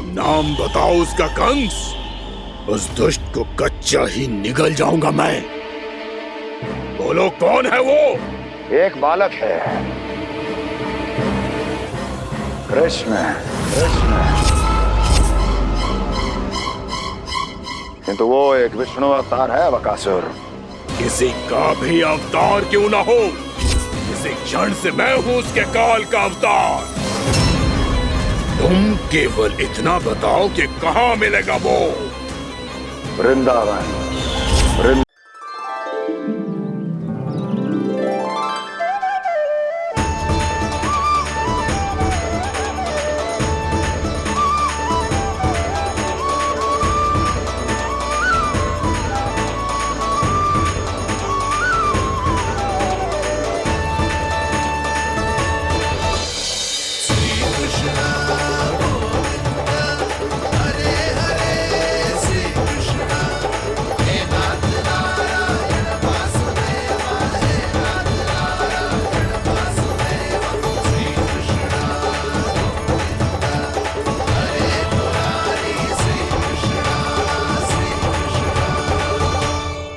तुम नाम बताओ उसका कंस, उस दुष्ट को कच्चा ही निगल जाऊंगा मैं। बोलो कौन है वो? एक बालक है, कृष्ण। किंतु वो एक विष्णु अवतार है बकासुर। किसी का भी अवतार क्यों ना हो, इसी क्षण से मैं हूं उसके काल का अवतार। तुम केवल इतना बताओ कि कहां मिलेगा वो? वृंदावन।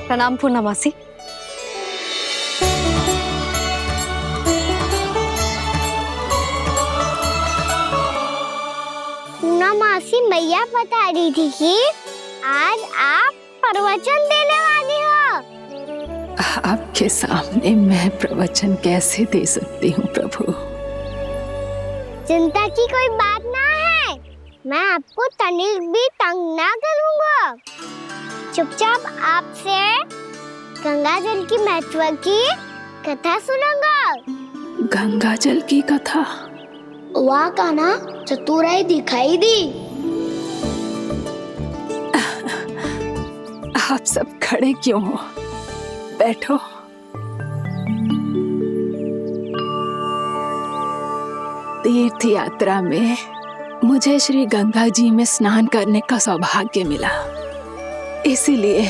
प्रणाम पूर्णमासी। पूर्णमासी मैया बता रही थी कि आज आप प्रवचन देने वाली हो। आपके सामने मैं प्रवचन कैसे दे सकती हूँ प्रभु? चिंता की कोई बात ना है, मैं आपको तनिक भी तंग ना करूँगा। चुपचाप आपसे गंगा जल की महत्व की कथा सुनूंगा। गंगा जल की कथा? वहाँ का ना चतुराई दिखाई दी। आप सब खड़े क्यों हो? बैठो। तीर्थ यात्रा में मुझे श्री गंगा जी में स्नान करने का सौभाग्य मिला, इसीलिए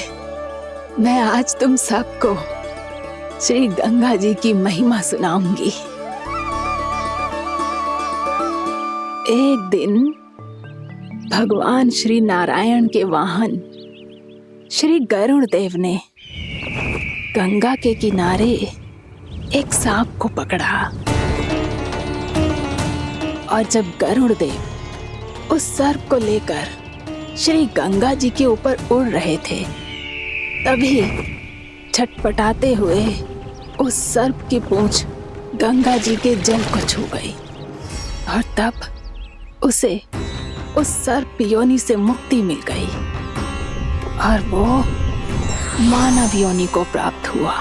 मैं आज तुम सबको श्री गंगा जी की महिमा सुनाऊंगी। एक दिन भगवान श्री नारायण के वाहन श्री गरुड़ देव ने गंगा के किनारे एक सांप को पकड़ा, और जब गरुड़ देव उस सर्प को लेकर श्री गंगा जी के ऊपर उड़ रहे थे, तभी छटपटाते हुए उस सर्प की पूंछ गंगा जी के जल को छू गई, और तब उसे उस सर्प योनि से मुक्ति मिल गई और वो मानव योनि को प्राप्त हुआ।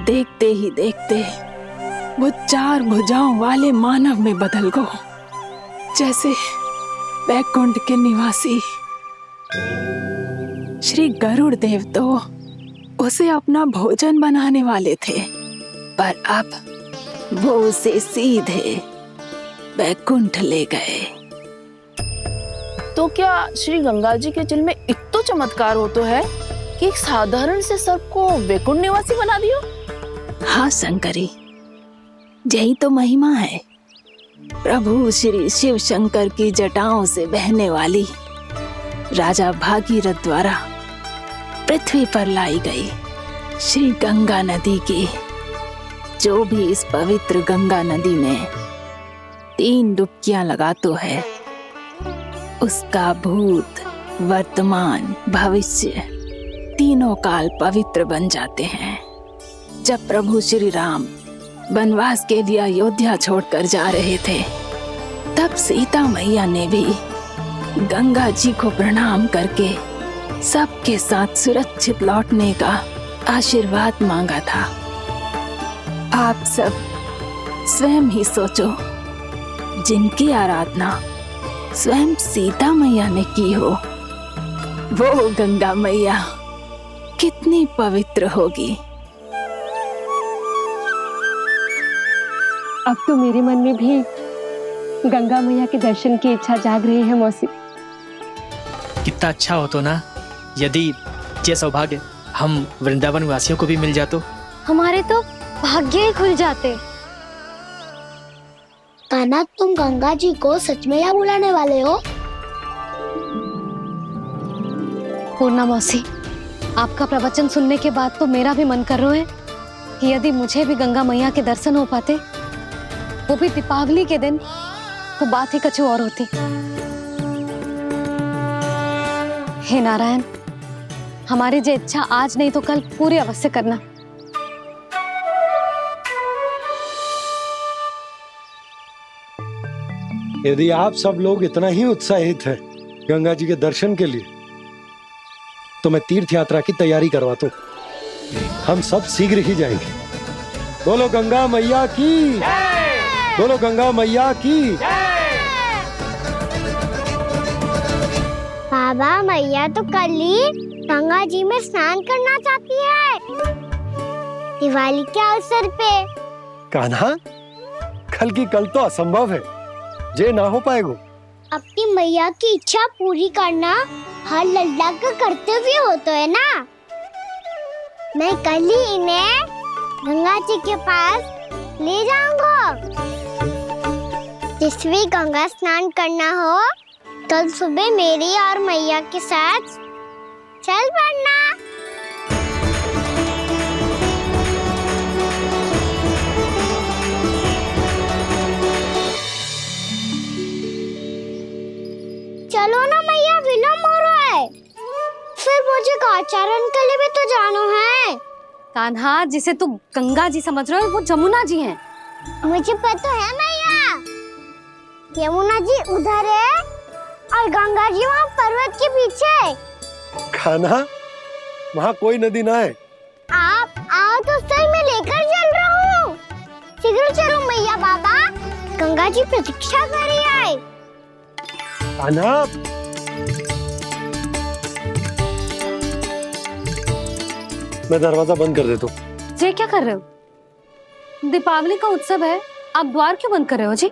देखते ही देखते वो 4 भुजाओं वाले मानव में बदल गो, जैसे बैकुंठ के निवासी। श्री गरुड़ देव तो उसे अपना भोजन बनाने वाले थे, पर अब वो उसे सीधे बैकुंठ ले गए। तो क्या श्री गंगा जी के जल में इतना चमत्कार हो तो है कि एक साधारण से सर्प को बैकुंठ निवासी बना दिया? हाँ शंकरी, यही तो महिमा है। प्रभु श्री शिव शंकर की जटाओं से बहने वाली राजा भागीरथ द्वारा पृथ्वी पर लाई गई श्री गंगा नदी की, जो भी इस पवित्र गंगा नदी में 3 डुबकियां लगाता है, उसका भूत, वर्तमान, भविष्य तीनों काल पवित्र बन जाते हैं। जब प्रभु श्री राम वनवास के लिए अयोध्या छोड़कर जा रहे थे, तब सीता मैया ने भी गंगा जी को प्रणाम करके सबके साथ सुरक्षित लौटने का आशीर्वाद मांगा था। आप सब स्वयं ही सोचो, जिनकी आराधना स्वयं सीता मैया ने की हो, वो गंगा मैया कितनी पवित्र होगी। अब तो मेरे मन में भी गंगा मैया के दर्शन की इच्छा जाग रही है मौसी। कितना अच्छा हो तो ना यदि ये सौभाग्य हम वृंदावन वासियों को भी मिल जातो। हमारे तो भाग्य ही खुल जाते। कान्हा, तुम गंगा जी को सच में यहाँ बुलाने वाले हो? अन्नपूर्णा मौसी, आपका प्रवचन सुनने के बाद तो मेरा भी मन कर रहा है कि यदि मुझे भी गंगा मैया के दर्शन हो पाते, वो भी दीपावली के दिन, तो बात ही कुछ और होती। हे नारायण, हमारी जो इच्छा आज नहीं तो कल पूरी अवश्य करना। यदि आप सब लोग इतना ही उत्साहित हैं गंगा जी के दर्शन के लिए, तो मैं तीर्थ यात्रा की तैयारी करवाता हूँ। हम सब शीघ्र ही जाएंगे। बोलो गंगा मैया की, बोलो गंगा मैया की। बाबा, मैया तो कल ही गंगा जी में स्नान करना चाहती है, दिवाली के अवसर पे। कान्हा, कल की कल तो असंभव है, जे ना हो पाएगा। अपनी मैया की इच्छा पूरी करना हर लल्ला का कर्तव्य होता है ना। मैं कल ही इन्हें गंगा जी के पास ले जाऊंगा। जिस भी गंगा स्नान करना हो, कल सुबह मेरी और मैया के साथ चल पड़ना। चलो ना मैया, विलम्ब हो रहा है। फिर मुझे गौचारण के लिए भी तो जाना है। कान्हा, जिसे तू गंगा जी समझ रहे हो, वो जमुना जी हैं। मुझे पता है मैया, यमुना जी उधर है और गंगा जी वहाँ पर्वत के पीछे। कान्हा, वहाँ कोई नदी ना है। आप आओ तो सही, मैं लेकर चल रहा हूँ। शीघ्र चलो मैया बाबा, गंगा जी प्रतीक्षा कर रही है। कान्हा, मैं दरवाजा बंद कर देता हूँ। ये क्या कर रहे हो? दीपावली का उत्सव है, आप द्वार क्यों बंद कर रहे हो जी?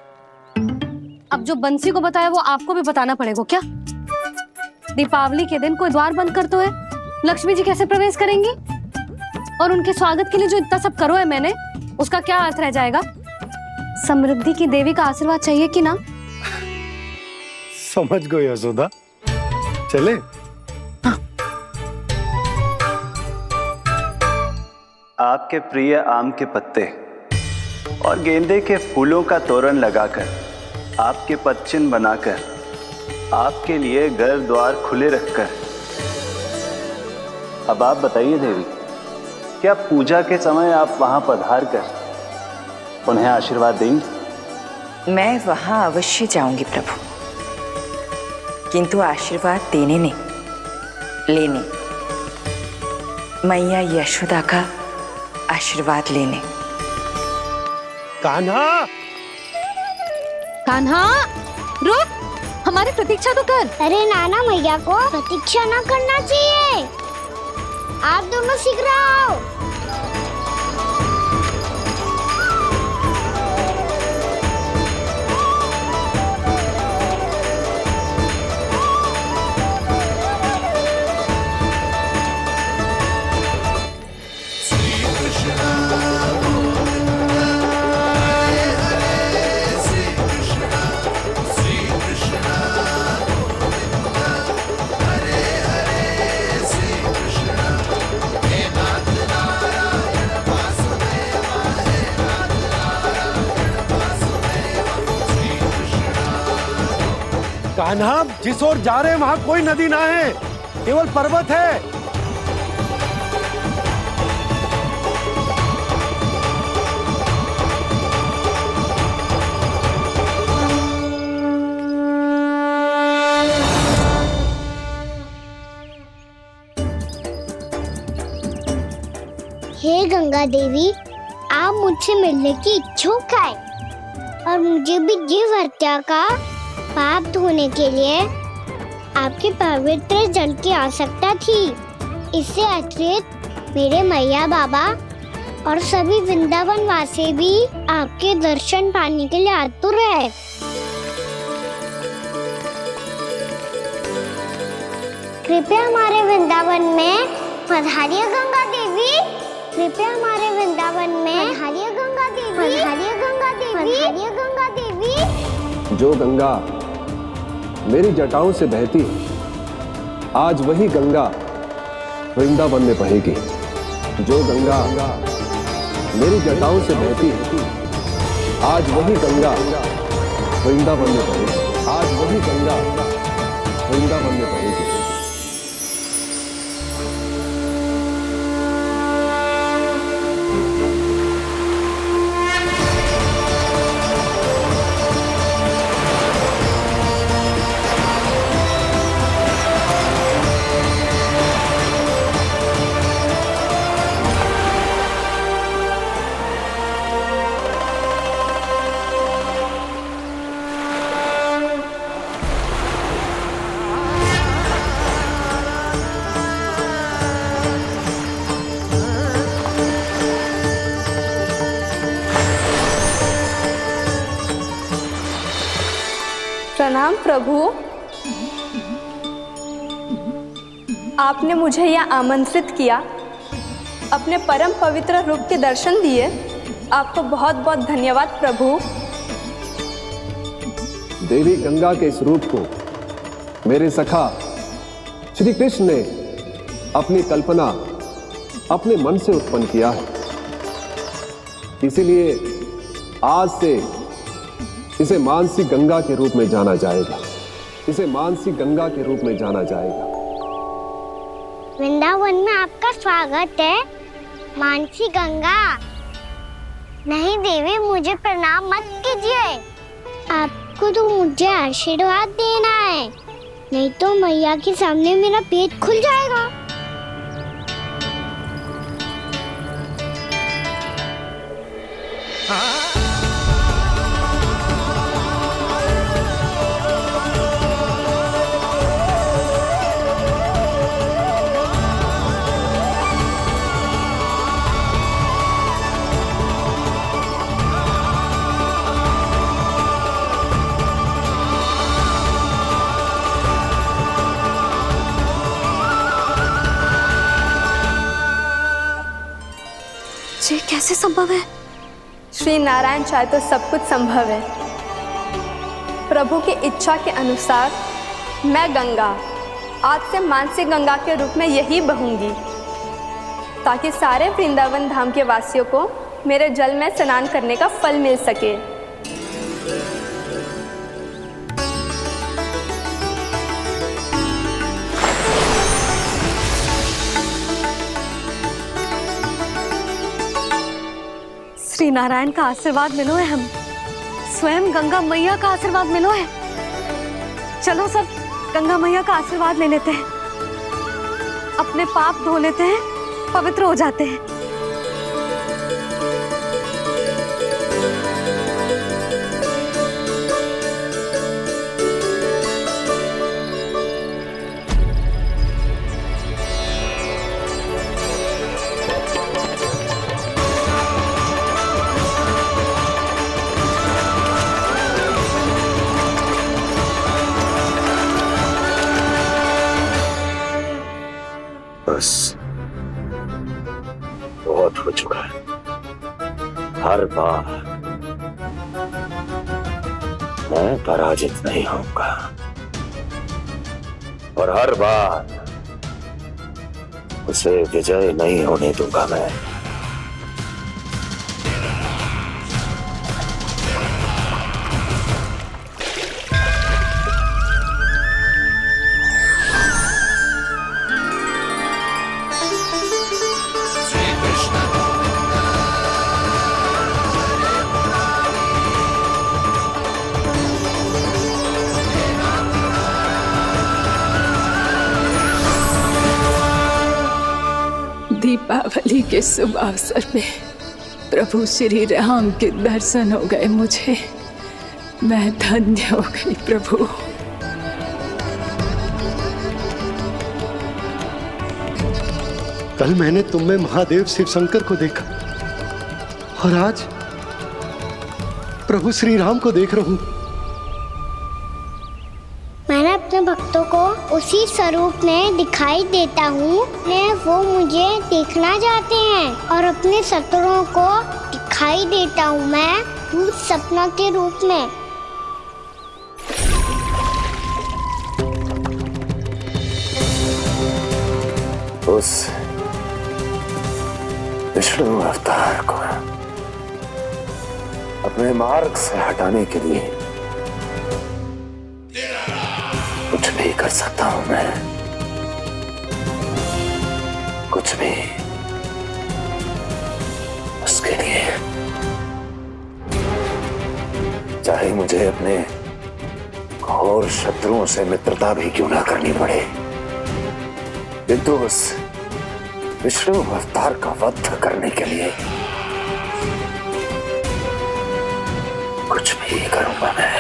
अब जो बंसी को बताया वो आपको भी बताना पड़ेगा क्या? दीपावली के दिन कोई द्वार बंद करते है, लक्ष्मी जी कैसे प्रवेश करेंगी? और उनके स्वागत के लिए जो इतना सब करो है मैंने, उसका क्या अर्थ रह जाएगा? समृद्धि की देवी का आशीर्वाद चाहिए कि ना? समझ गई यशोदा, चले। आपके प्रिय आम के पत्ते और गेंदे के फूलों का तोरण लगाकर, आपके पदचिन्ह बनाकर, आपके लिए घर द्वार खुले रखकर, अब आप बताइए देवी, क्या पूजा के समय आप वहां पधार कर उन्हें आशीर्वाद देंगी? मैं वहां अवश्य जाऊंगी प्रभु, किंतु आशीर्वाद देने नहीं, लेने, मैया यशोदा का आशीर्वाद लेने। कान्हा, कान्हा, रुक, हमारी प्रतीक्षा तो कर। अरे नाना, मैया को प्रतीक्षा न करना चाहिए। आप दोनों शीघ्र आओ। कान्हा, जिस ओर जा रहे हैं वहां कोई नदी ना है, केवल पर्वत है। हे गंगा देवी, आप मुझसे मिलने की इच्छुक है और मुझे भी जीव हत्या का पाप धोने के लिए आपके पवित्र जल की आवश्यकता थी। इससे अतिरिक्त मेरे मैया बाबा और सभी वृंदावन वासी भी आपके दर्शन पाने के लिए आतुर है। कृपया हमारे वृंदावन में पधारिए गंगा देवी। कृपया हमारे वृंदावन में पधारिए गंगा देवी। पधारिए गंगा देवी। पधारिए गंगा देवी। जो गंगा मेरी जटाओं से बहती है, आज वही गंगा वृंदावन में बहेगी। जो गंगा मेरी जटाओं से बहती है, आज वही गंगा वृंदावन में बहेगी। आज वही गंगा वृंदावन में बहेगी। प्रणाम प्रभु। आपने मुझे यहाँ आमंत्रित किया, अपने परम पवित्र रूप के दर्शन दिए। आपको बहुत बहुत धन्यवाद प्रभु। देवी गंगा के इस रूप को मेरे सखा श्री कृष्ण ने अपनी कल्पना अपने मन से उत्पन्न किया है। इसीलिए आज से इसे मानसी गंगा के रूप में जाना जाएगा। इसे मानसी गंगा के रूप में जाना जाएगा। वृंदावन में आपका स्वागत है मानसी गंगा। नहीं देवी, मुझे प्रणाम मत कीजिए। आपको तो मुझे आशीर्वाद देना है, नहीं तो मैया के सामने मेरा पेट खुल जाएगा। ये कैसे संभव है? श्री नारायण चाहे तो सब कुछ संभव है। प्रभु की इच्छा के अनुसार मैं गंगा आज से मानसी गंगा के रूप में यही बहूंगी, ताकि सारे वृंदावन धाम के वासियों को मेरे जल में स्नान करने का फल मिल सके। श्री नारायण का आशीर्वाद मिलो है, हम स्वयं गंगा मैया का आशीर्वाद मिलो है। चलो सब गंगा मैया का आशीर्वाद ले लेते हैं, अपने पाप धो लेते हैं, पवित्र हो जाते हैं। बस बहुत हो चुका है। हर बार मैं पराजित नहीं होऊंगा और हर बार उसे विजय नहीं होने दूंगा मैं। दीपावली के शुभ अवसर पे प्रभु श्री राम के दर्शन हो गए मुझे। मैं धन्य हो गई प्रभु। कल मैंने तुम में महादेव शिव शंकर को देखा और आज प्रभु श्री राम को देख रहा हूं। मैंने अपने भक्तों को उसी स्वरूप में दिखाई देता हूँ, वो मुझे देखना चाहते हैं और अपने शत्रुओं को दिखाई देता हूँ मैं भूत सपना के रूप में। उस विष्णु अवतार को अपने मार्ग से हटाने के लिए कुछ भी कर सकता हूं मैं, कुछ भी। उसके लिए चाहे मुझे अपने घोर शत्रुओं से मित्रता भी क्यों ना करनी पड़े, किंतु उस विष्णु अवतार का वध करने के लिए कुछ भी करूंगा मैं।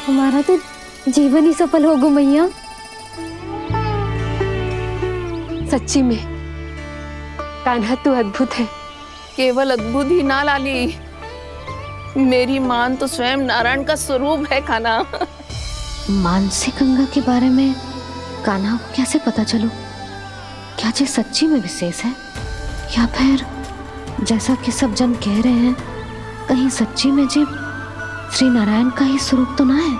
हमारा तो जीवन ही सफल हो गो मैया। सच्ची में कान्हा तू अद्भुत है। केवल अद्भुत ही ना लाली, मेरी मान तो स्वयं नारायण का स्वरूप है कान्हा। मानसी गंगा के बारे में कान्हा को कैसे पता चलो? क्या ये सच्ची में विशेष है, या फिर जैसा कि सब जन कह रहे हैं, कहीं सच्ची में जी श्री नारायण का ही स्वरूप तो ना है?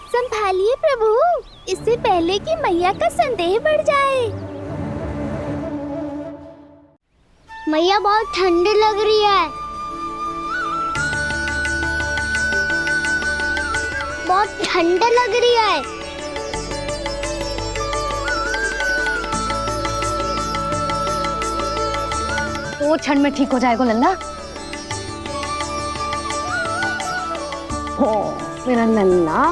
संभालिए प्रभु, इससे पहले कि मैया का संदेह बढ़ जाए। मैया बहुत ठंडी लग रही है, बहुत ठंडा लग रही है। वो क्षण में ठीक हो जाएगा लल्ला। हो मेरा लल्ला।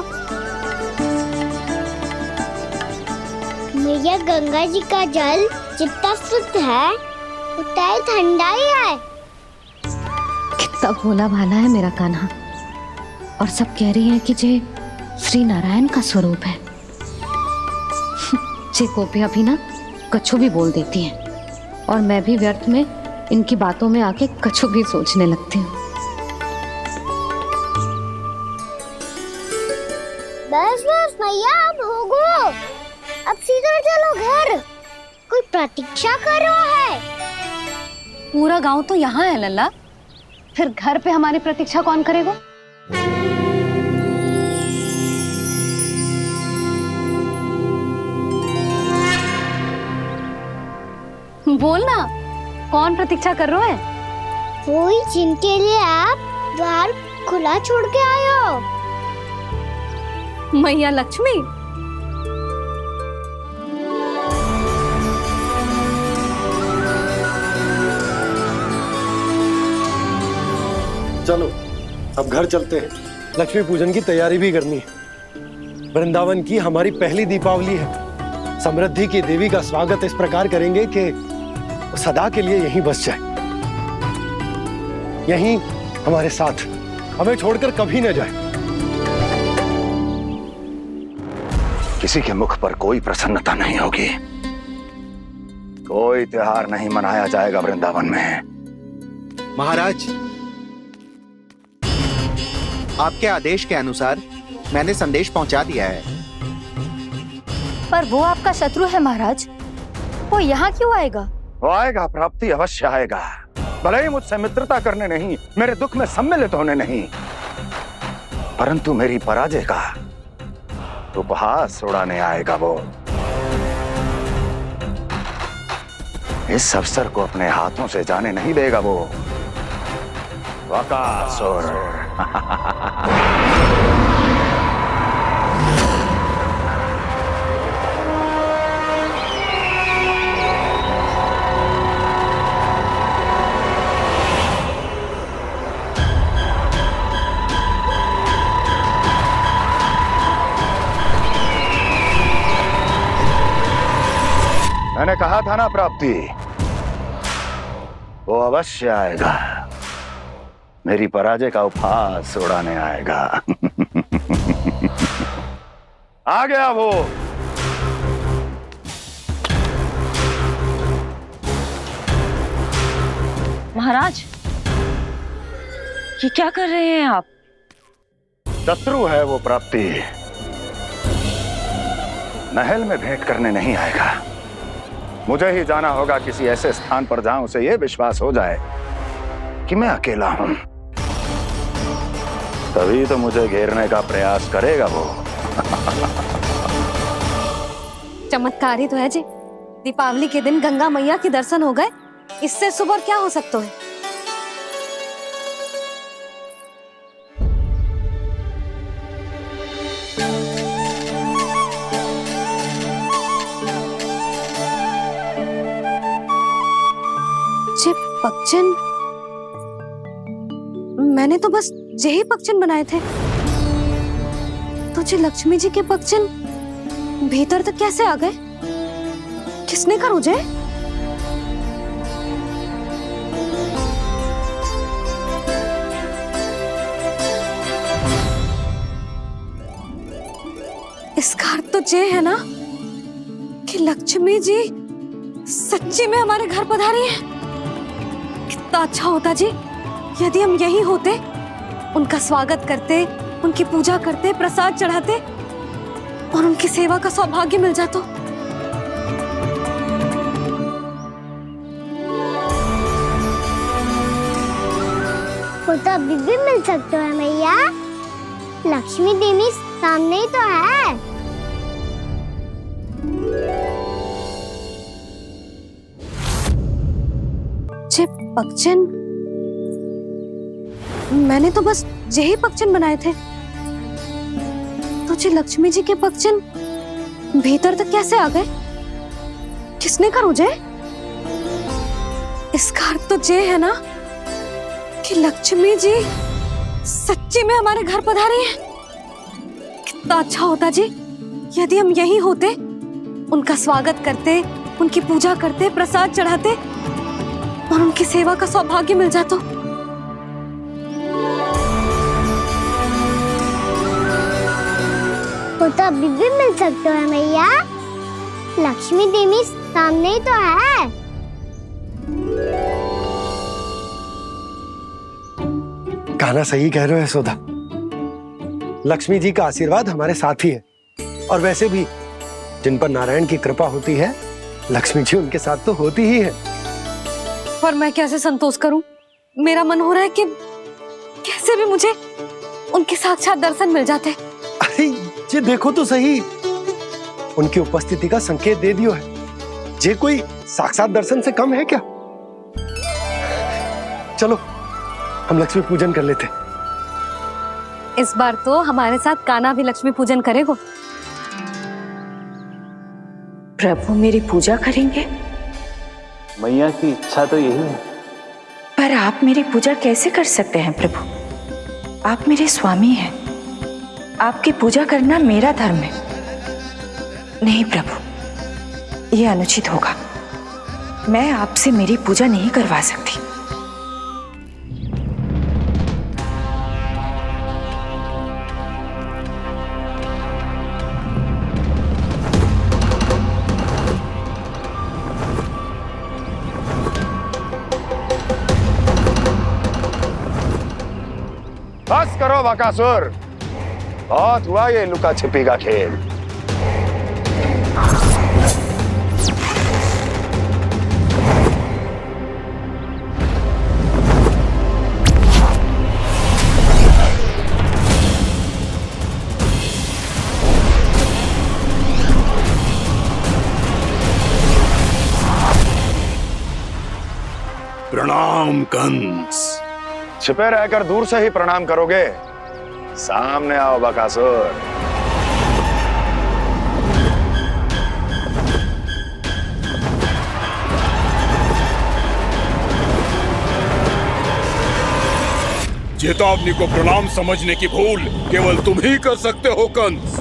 मैया गंगा जी का जल जितना शुद्ध है उतना ही ठंडा ही है। कितना भोला भाला है मेरा कान्हा। और सब कह रही हैं कि जे श्री नारायण का स्वरूप है। जे गोपियां भी ना कछु भी बोल देती हैं, और मैं भी व्यर्थ में इनकी बातों में आके कछु भी सोचने लगती हूँ। बस बस मैया, अब होगो, अब सीधा चलो घर। कोई प्रतीक्षा कर रहा है। पूरा गांव तो यहाँ है लल्ला, फिर घर पे हमारी प्रतीक्षा कौन करेगा? बोल ना, कौन प्रतीक्षा कर रहा है? वही जिनके लिए आप द्वार खुला छोड़ के आए हो। मैया लक्ष्मी। चलो अब घर चलते हैं। लक्ष्मी पूजन की तैयारी भी करनी है। वृंदावन की हमारी पहली दीपावली है। समृद्धि की देवी का स्वागत इस प्रकार करेंगे कि सदा के लिए यहीं बस जाए, यहीं हमारे साथ, हमें छोड़कर कभी न जाए। किसी के मुख पर कोई प्रसन्नता नहीं होगी, कोई त्योहार नहीं मनाया जाएगा वृंदावन में। महाराज, आपके आदेश के अनुसार मैंने संदेश पहुंचा दिया है। पर वो आपका शत्रु है महाराज, वो यहाँ क्यों आएगा? वो आएगा, प्राप्ति अवश्य आएगा। भले ही मुझसे मित्रता करने नहीं, मेरे दुख में सम्मिलित होने नहीं, परंतु मेरी पराजय का उपहास उड़ाने आएगा वो। इस अवसर को अपने हाथों से जाने नहीं देगा वो। वकासुर। मैंने कहा था ना प्राप्ति, वो अवश्य आएगा, मेरी पराजय का उपहास उड़ाने आएगा। आ गया वो। महाराज, ये क्या कर रहे हैं आप? शत्रु है वो प्राप्ति, महल में भेंट करने नहीं आएगा। मुझे ही जाना होगा किसी ऐसे स्थान पर जहां उसे यह विश्वास हो जाए कि मैं अकेला हूं। तभी तो मुझे घेरने का प्रयास करेगा वो। चमत्कार ही तो है जी। दीपावली के दिन गंगा मैया के दर्शन हो गए, इससे सुपर क्या हो सकता है। पक्षन, मैंने तो बस यही पक्षन बनाए थे, तो जी लक्ष्मी जी के पक्षन भीतर तक कैसे आ गए? किसने कर मुझे? इसका अर्थ तो ये है ना कि लक्ष्मी जी सच्ची में हमारे घर पधारी है। कितना अच्छा होता जी यदि हम यही होते, उनका स्वागत करते, उनकी पूजा करते, प्रसाद चढ़ाते और उनकी सेवा का सौभाग्य मिल जाता। वो तो अभी भी मिल सकते हैं मैया, लक्ष्मी देवी सामने ही तो है। पक्षन, मैंने तो बस यही पक्षन बनाए थे, तो जी लक्ष्मी जी के पक्षन भीतर तक कैसे आ गए? किसने कर मुझे? इसका अर्थ तो ये है ना कि लक्ष्मी जी सच्ची में हमारे घर पधारी है। कितना अच्छा होता जी यदि हम यही होते, उनका स्वागत करते, उनकी पूजा करते, प्रसाद चढ़ाते और उनकी सेवा का सौभाग्य मिल जाता। वो तो अभी भी मिल सकते हैं मैया, लक्ष्मी देवी सामने ही तो है। कहना सही कह रहे हो यशोदा, लक्ष्मी जी का आशीर्वाद हमारे साथ ही है, और वैसे भी जिन पर नारायण की कृपा होती है, लक्ष्मी जी उनके साथ तो होती ही है। पर मैं कैसे संतोष करूं? मेरा मन हो रहा है कि कैसे भी मुझे उनके साक्षात दर्शन मिल जाते। अरे ये देखो तो सही, उनकी उपस्थिति का संकेत दे दियो है। ये कोई साक्षात दर्शन से कम है क्या? चलो हम लक्ष्मी पूजन कर लेते। इस बार तो हमारे साथ कान्हा भी लक्ष्मी पूजन करेगा। प्रभु मेरी पूजा करेंगे? मैया की इच्छा तो यही है। पर आप मेरी पूजा कैसे कर सकते हैं प्रभु? आप मेरे स्वामी हैं, आपकी पूजा करना मेरा धर्म है। नहीं प्रभु, यह अनुचित होगा। मैं आपसे मेरी पूजा नहीं करवा सकती। बस करो बकासुर, बहुत हुआ ये लुका छिपी का खेल। प्रणाम कंस। छिपे रहकर दूर से ही प्रणाम करोगे? सामने आओ बकासुर। चेतावनी को प्रणाम समझने की भूल केवल तुम ही कर सकते हो कंस।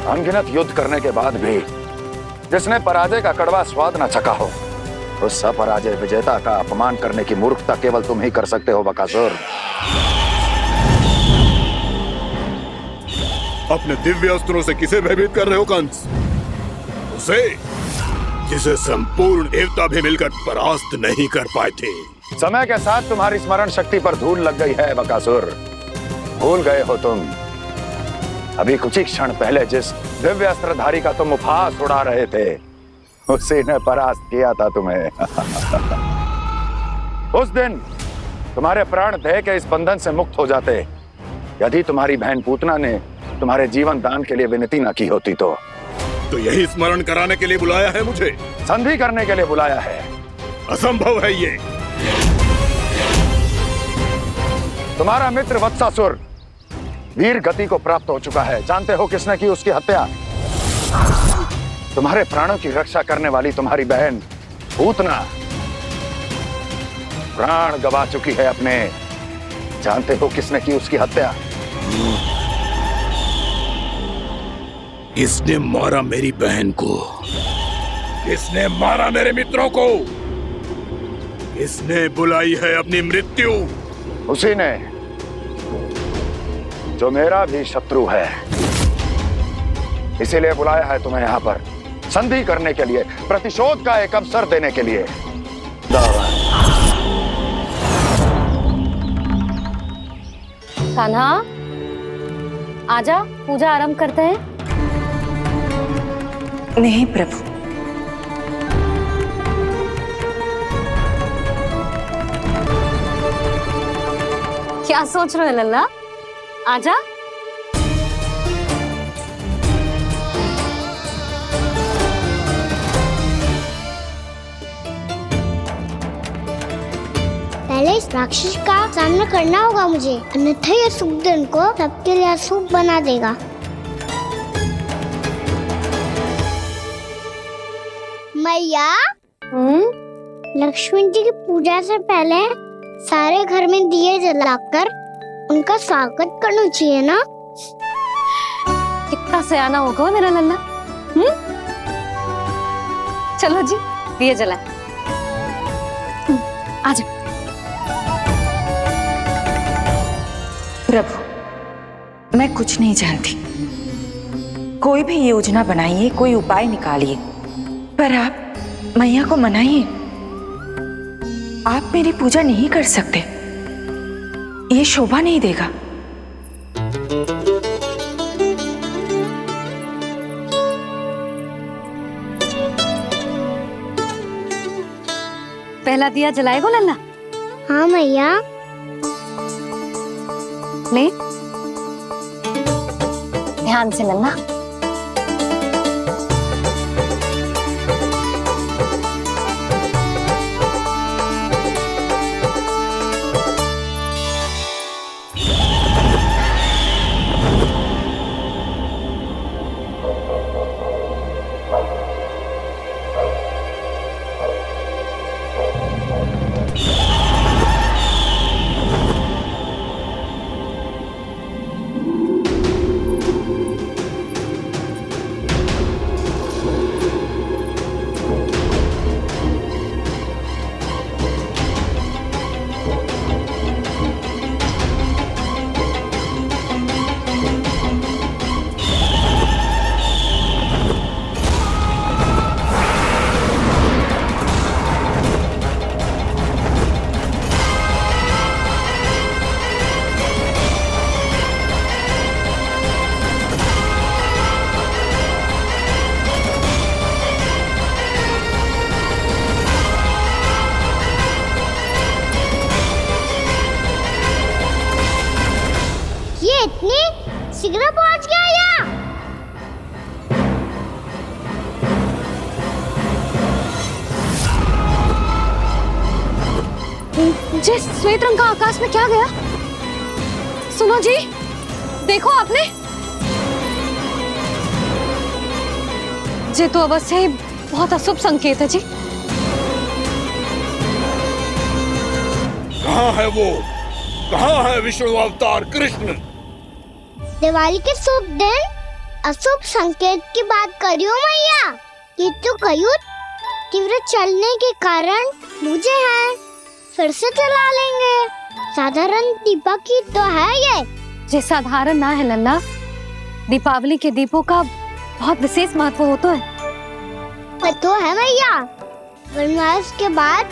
अनगिनत युद्ध करने के बाद भी जिसने पराजय का कड़वा स्वाद न चखा हो, उस अपराजय विजेता का अपमान करने की मूर्खता केवल तुम ही कर सकते हो बकासुर। अपने दिव्य अस्त्रों से किसे भयभीत कर रहे हो कंस? उसे जिसे संपूर्ण देवता भी मिलकर परास्त नहीं कर पाए थे। समय के साथ तुम्हारी स्मरण शक्ति पर धूल लग गई है बकासुर। भूल गए हो तुम अभी कुछ ही क्षण पहले जिस दिव्य अस्त्रधारी का तुम उपहास उड़ा रहे थे, उसी ने परास्त किया था तुम्हें। उस दिन तुम्हारे प्राण दह के इस बंधन से मुक्त हो जाते यदि तुम्हारी बहन पूतना ने तुम्हारे जीवन दान के लिए विनती न की होती तो यही स्मरण कराने के लिए बुलाया है मुझे? संधि करने के लिए बुलाया है। असंभव है ये। तुम्हारा मित्र वत्सासुर वीर गति को प्राप्त हो चुका है। जानते हो किसने की उसकी हत्या? तुम्हारे प्राणों की रक्षा करने वाली तुम्हारी बहन पूतना प्राण गवा चुकी है अपने। जानते हो किसने की उसकी हत्या? किसने मारा मेरी बहन को? किसने मारा मेरे मित्रों को? किसने बुलाई है अपनी मृत्यु? उसी ने जो मेरा भी शत्रु है। इसीलिए बुलाया है तुम्हें यहाँ पर संधि करने के लिए, प्रतिशोध का एक अवसर देने के लिए। कान्हा, आजा, पूजा आरंभ करते हैं। नहीं प्रभु, क्या सोच रहे हो लल्ला? आजा। पहले इस राक्षस का सामना करना होगा मुझे, अन्यथा ये शुभ दिन को सबके लिए अशुभ बना देगा। मैया, लक्ष्मी जी की पूजा से पहले सारे घर में दिए जलाकर उनका स्वागत करना चाहिए ना? कितना सयाना होगा मेरा लल्ला। चलो जी, दिए जलाए। आजा। प्रभु, मैं कुछ नहीं जानती। कोई भी योजना बनाइए, कोई उपाय निकालिए, पर आप मैया को मनाइए। आप मेरी पूजा नहीं कर सकते, ये शोभा नहीं देगा। पहला दिया जलाएगो लल्ला? हाँ मैया। ले, ध्यान से लल्ला। शीघ्र पहुंच गया यहाँ। जी, श्वेत रंग का आकाश में क्या गया? सुनो जी, देखो आपने। जी तो अवश्य ही बहुत अशुभ संकेत है जी। कहाँ है वो? कहाँ है विष्णु अवतार कृष्ण? दिवाली के शुभ दिन अशुभ संकेत की बात करियो मैया। ये तो कयूत तीव्र चलने के कारण मुझे है, फिर से चला लेंगे। साधारण दीपक ही तो है ये साधारण ना है लल्ला। दीपावली के दीपों का बहुत विशेष महत्व होता है। तो है मैया, वनवास के बाद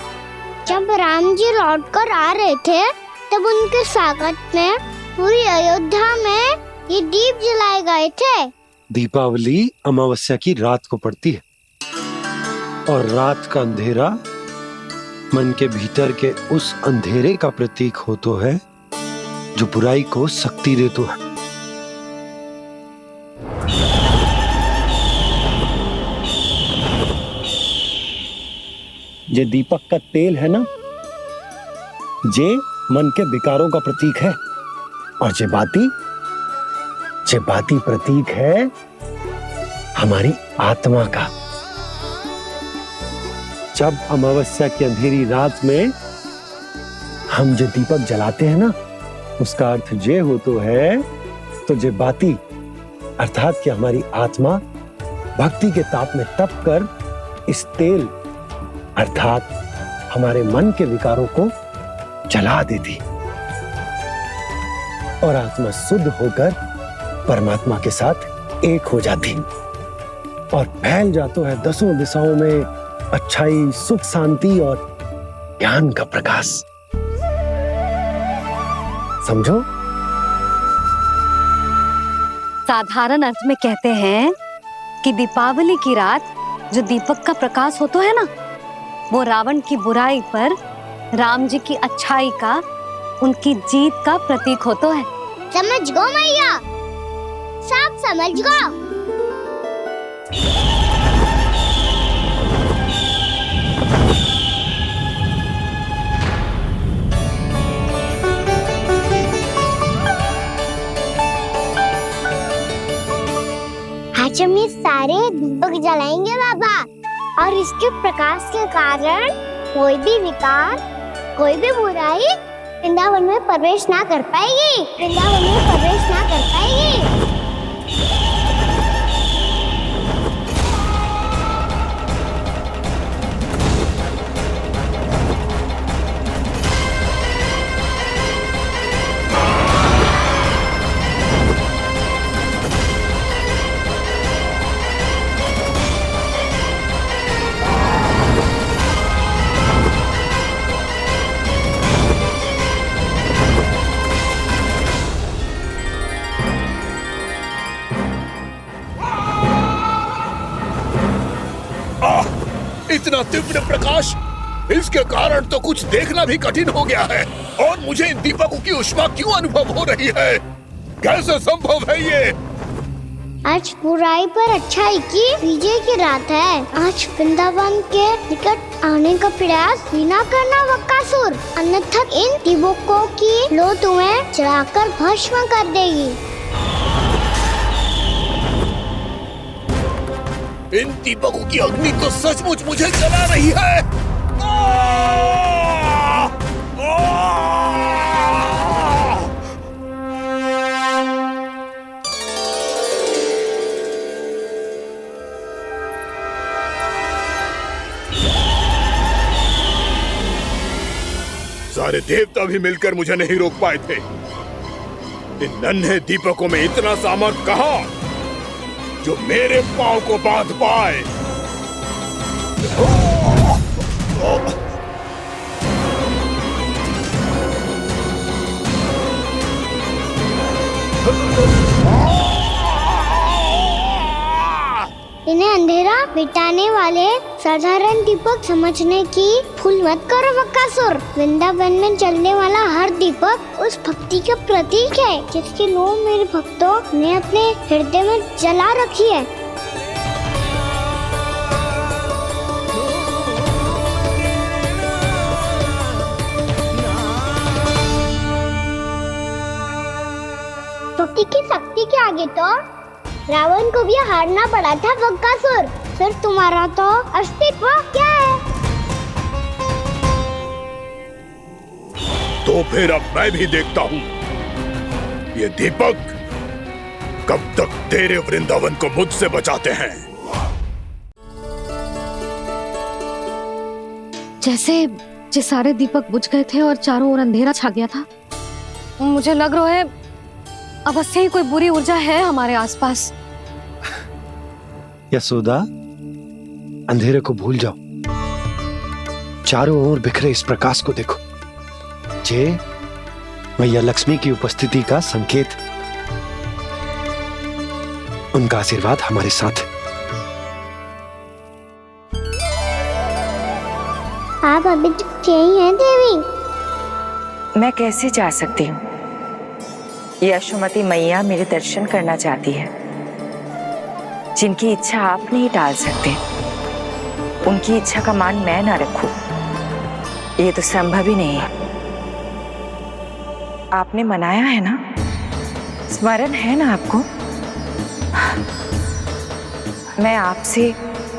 जब राम जी लौट कर आ रहे थे तब उनके स्वागत में पूरी अयोध्या में ये दीप जलाए गए थे। दीपावली अमावस्या की रात को पड़ती है। और रात का अंधेरा मन के भीतर के उस अंधेरे का प्रतीक हो तो है जो बुराई को शक्ति दे तो है। ये दीपक का तेल है ना, जे मन के विकारों का प्रतीक है, और जे बाती प्रतीक है हमारी आत्मा का। जब अमावस्या की अंधेरी रात में हम जो दीपक जलाते हैं ना, उसका अर्थ ये हो तो है, तो जे बाती अर्थात कि हमारी आत्मा भक्ति के ताप में तप कर इस तेल अर्थात हमारे मन के विकारों को जला देती और आत्मा शुद्ध होकर परमात्मा के साथ एक हो जाती और फैल जाता है दसों दिशाओं में अच्छाई, सुख, शांति और ज्ञान का प्रकाश। समझो? साधारण अर्थ में कहते हैं कि दीपावली की रात जो दीपक का प्रकाश होता है ना, वो रावण की बुराई पर राम जी की अच्छाई का, उनकी जीत का प्रतीक होता है। समझ गो मैया, सब समझ गो। आज हम ये सारे दीपक जलाएंगे बाबा, और इसके प्रकाश के कारण कोई भी विकार, कोई भी बुराई वृंदावन में प्रवेश ना कर पाएगी, वृंदावन में प्रवेश ना कर पाएगी। इतना तीव्र प्रकाश, इसके कारण तो कुछ देखना भी कठिन हो गया है। और मुझे इन दीपकों की ऊष्मा क्यों अनुभव हो रही है? कैसे संभव है ये? आज बुराई पर अच्छाई की विजय की रात है। आज वृंदावन के निकट आने का प्रयास भी ना करना बकासुर, अन्यथा इन दीपकों की लो तुम्हें जलाकर भस्म कर देगी। इन दीपकों की अग्नि तो सचमुच मुझे जला रही है। सारे देवता भी मिलकर मुझे नहीं रोक पाए थे। इन नन्हे दीपकों में इतना सामर्थ्य कहां जो मेरे पांव को बांध पाए। इन्हें अंधेरा मिटाने वाले साधारण दीपक समझने की भूल मत करो बकासुर। वृंदावन में जलने वाला हर दीपक उस भक्ति का प्रतीक है जिसकी लो मेरे भक्तों ने अपने हृदय में जला रखी है। भक्ति की शक्ति के आगे तो रावण को भी हारना पड़ा था बकासुर। फिर तुम्हारा तो अस्तित्व क्या है? तो फिर अब मैं भी देखता हूँ ये दीपक कब तक तेरे वृंदावन को मुझसे बचाते हैं। जैसे सारे दीपक बुझ गए थे और चारों ओर अंधेरा छा गया था, मुझे लग रहा है अवश्य ही कोई बुरी ऊर्जा है हमारे आसपास। यशोदा, अंधेरे को भूल जाओ, चारों ओर बिखरे इस प्रकाश को देखो। जे मैया लक्ष्मी की उपस्थिति का संकेत, उनका आशीर्वाद हमारे साथ है। आप अभी तक यही हैं देवी? मैं कैसे जा सकती हूँ? यशोमती मैया मेरे दर्शन करना चाहती है। जिनकी इच्छा आप नहीं टाल सकते, उनकी इच्छा का मान मैं ना रखूं, ये तो संभव ही नहीं है। आपने मनाया है ना? स्मरण है ना आपको? मैं आपसे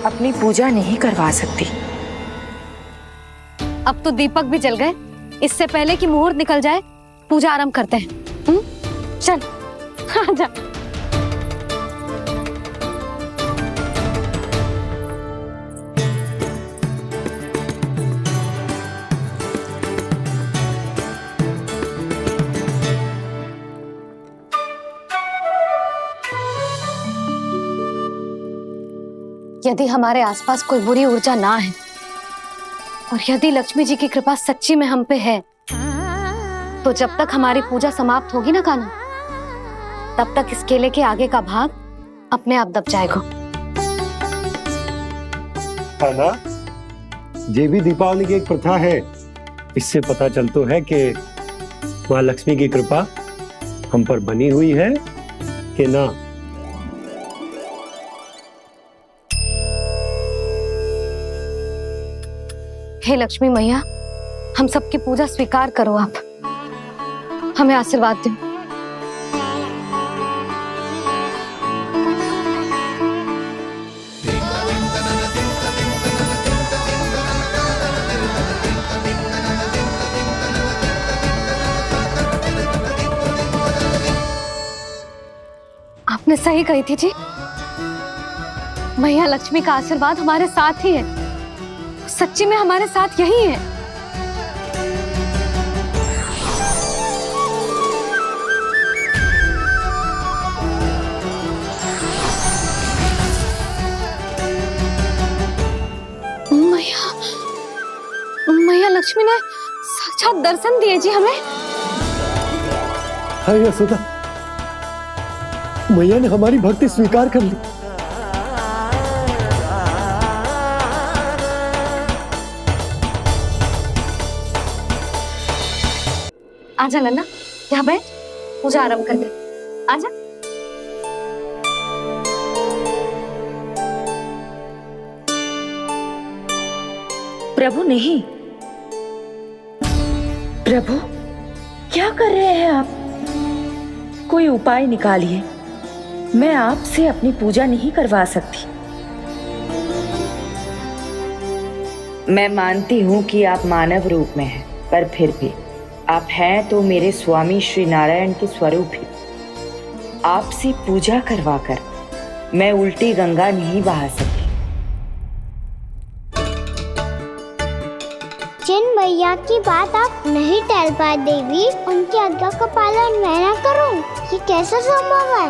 अपनी पूजा नहीं करवा सकती। अब तो दीपक भी जल गए। इससे पहले कि मुहूर्त निकल जाए, पूजा आरंभ करते हैं। चल आजा। यदि हमारे आसपास कोई बुरी ऊर्जा ना है और यदि लक्ष्मी जी की कृपा सच्ची में हम पे है, तो जब तक हमारी पूजा समाप्त होगी ना कान्हा, तब तक इस केले के आगे का भाग अपने आप दब जाएगा। कान्हा, ये भी दीपावली की एक प्रथा है। इससे पता चलता है कि माँ लक्ष्मी की कृपा हम पर बनी हुई है कि ना। हे लक्ष्मी मैया, हम सबकी पूजा स्वीकार करो। आप हमें आशीर्वाद दो। आपने सही कही थी जी। मैया लक्ष्मी का आशीर्वाद हमारे साथ ही है। सच्ची में हमारे साथ यही है। मैया लक्ष्मी ने साक्षात दर्शन दिए जी हमें। हाँ यशोदा, मैया ने हमारी भक्ति स्वीकार कर ली। आजा नन्ना, यहाँ बैठ, पूजा आरंभ कर दे। आजा। प्रभु नहीं, प्रभु क्या कर रहे हैं आप? कोई उपाय निकालिए। मैं आपसे अपनी पूजा नहीं करवा सकती। मैं मानती हूँ कि आप मानव रूप में हैं, पर फिर भी आप हैं तो मेरे स्वामी श्री नारायण के स्वरूप ही। आपसे पूजा करवाकर मैं उल्टी गंगा नहीं बहा सकती। जिन मैया की बात आप नहीं टाल पाए देवी, उनकी आज्ञा का पालन मैं ना करूं, ये कैसे संभव है?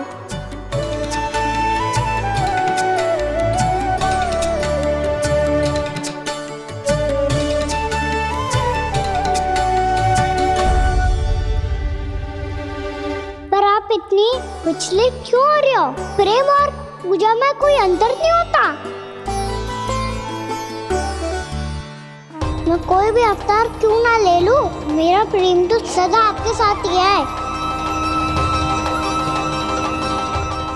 पर आप इतनी विचलित क्यों हो रहे हो? प्रेम और पूजा में कोई अंतर नहीं होता। मैं कोई भी अवतार क्यों ना ले लूं, मेरा प्रेम तो सदा आपके साथ ही है।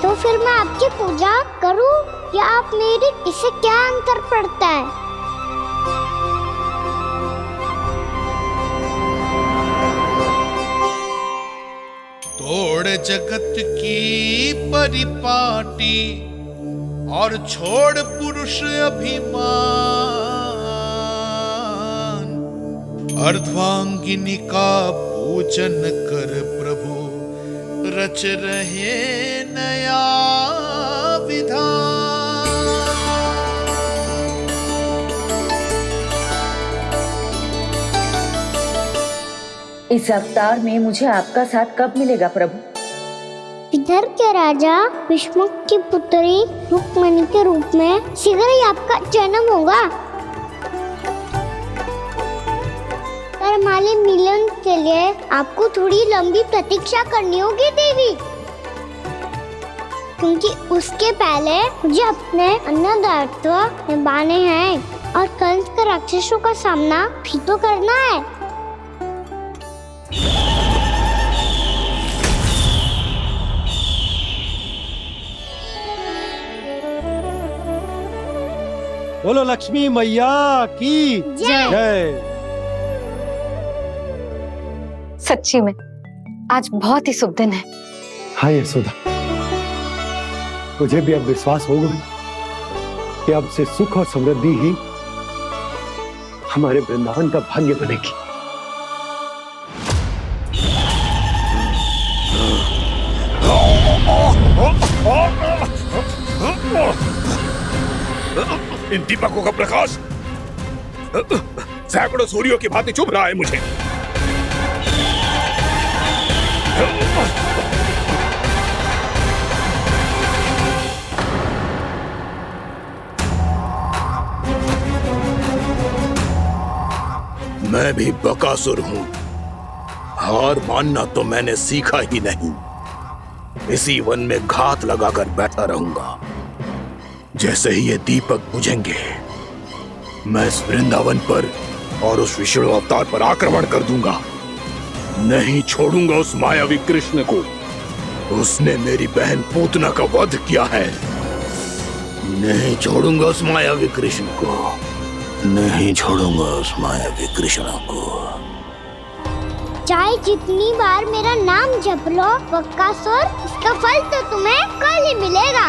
तो फिर मैं आपकी पूजा करूं या आप मेरी, इससे क्या अंतर पड़ता है? तोड़ जगत की परिपाटी और छोड़ पुरुष अभिमान, अर्धांगिनी का पूजन कर प्रभु रच रहे नया विधान। इस अवतार में मुझे आपका साथ कब मिलेगा प्रभु? इधर के राजा भीष्मक की पुत्री रुक्मणी के रूप में शीघ्र ही आपका जन्म होगा। पर हमारे मिलन के लिए आपको थोड़ी लंबी प्रतीक्षा करनी होगी देवी, क्योंकि उसके पहले मुझे अपने अन्नदायित्व निभाने हैं। और कंस के राक्षसों का सामना भी तो करना है। बोलो लक्ष्मी मैया की जय। सच्ची में आज बहुत ही शुभ दिन है। हाँ यशोदा, मुझे भी अब विश्वास हो गया कि अब से सुख और समृद्धि ही हमारे वृंदावन का भाग्य बनेगी। इन दीपकों का प्रकाश सैकड़ों सूर्यों की भांति चुभ रहा है मुझे। मैं भी बकासुर हूं, हार मानना तो मैंने सीखा ही नहीं। इसी वन में घात लगाकर बैठा रहूंगा। जैसे ही ये दीपक बुझेंगे, मैं इस वृंदावन पर और उस विष्णु अवतार पर आक्रमण कर दूंगा। नहीं छोड़ूंगा उस मायावी कृष्ण को। उसने मेरी बहन पूतना का वध किया है। नहीं छोड़ूंगा उस मायावी कृष्ण को। नहीं छोड़ूंगा उस मायावी कृष्ण को। चाहे जितनी बार मेरा नाम जप लो बकासुर, इसका फल तो तुम्हें कल ही मिलेगा।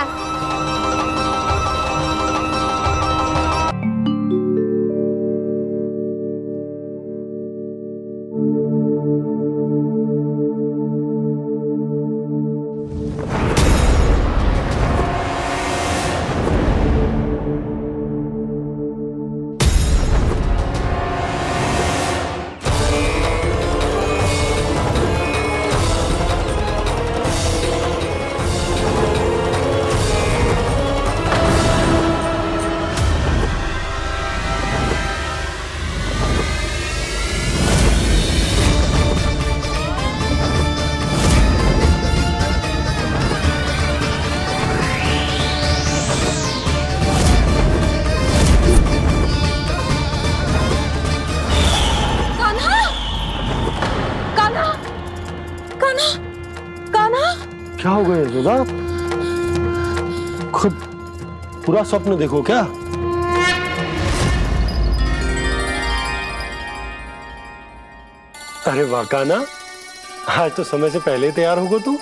क्या हो गया यशोदा? खुद पूरा स्वप्न देखो क्या? अरे वाह कान्हा, आज तो समय से पहले तैयार होगा तू।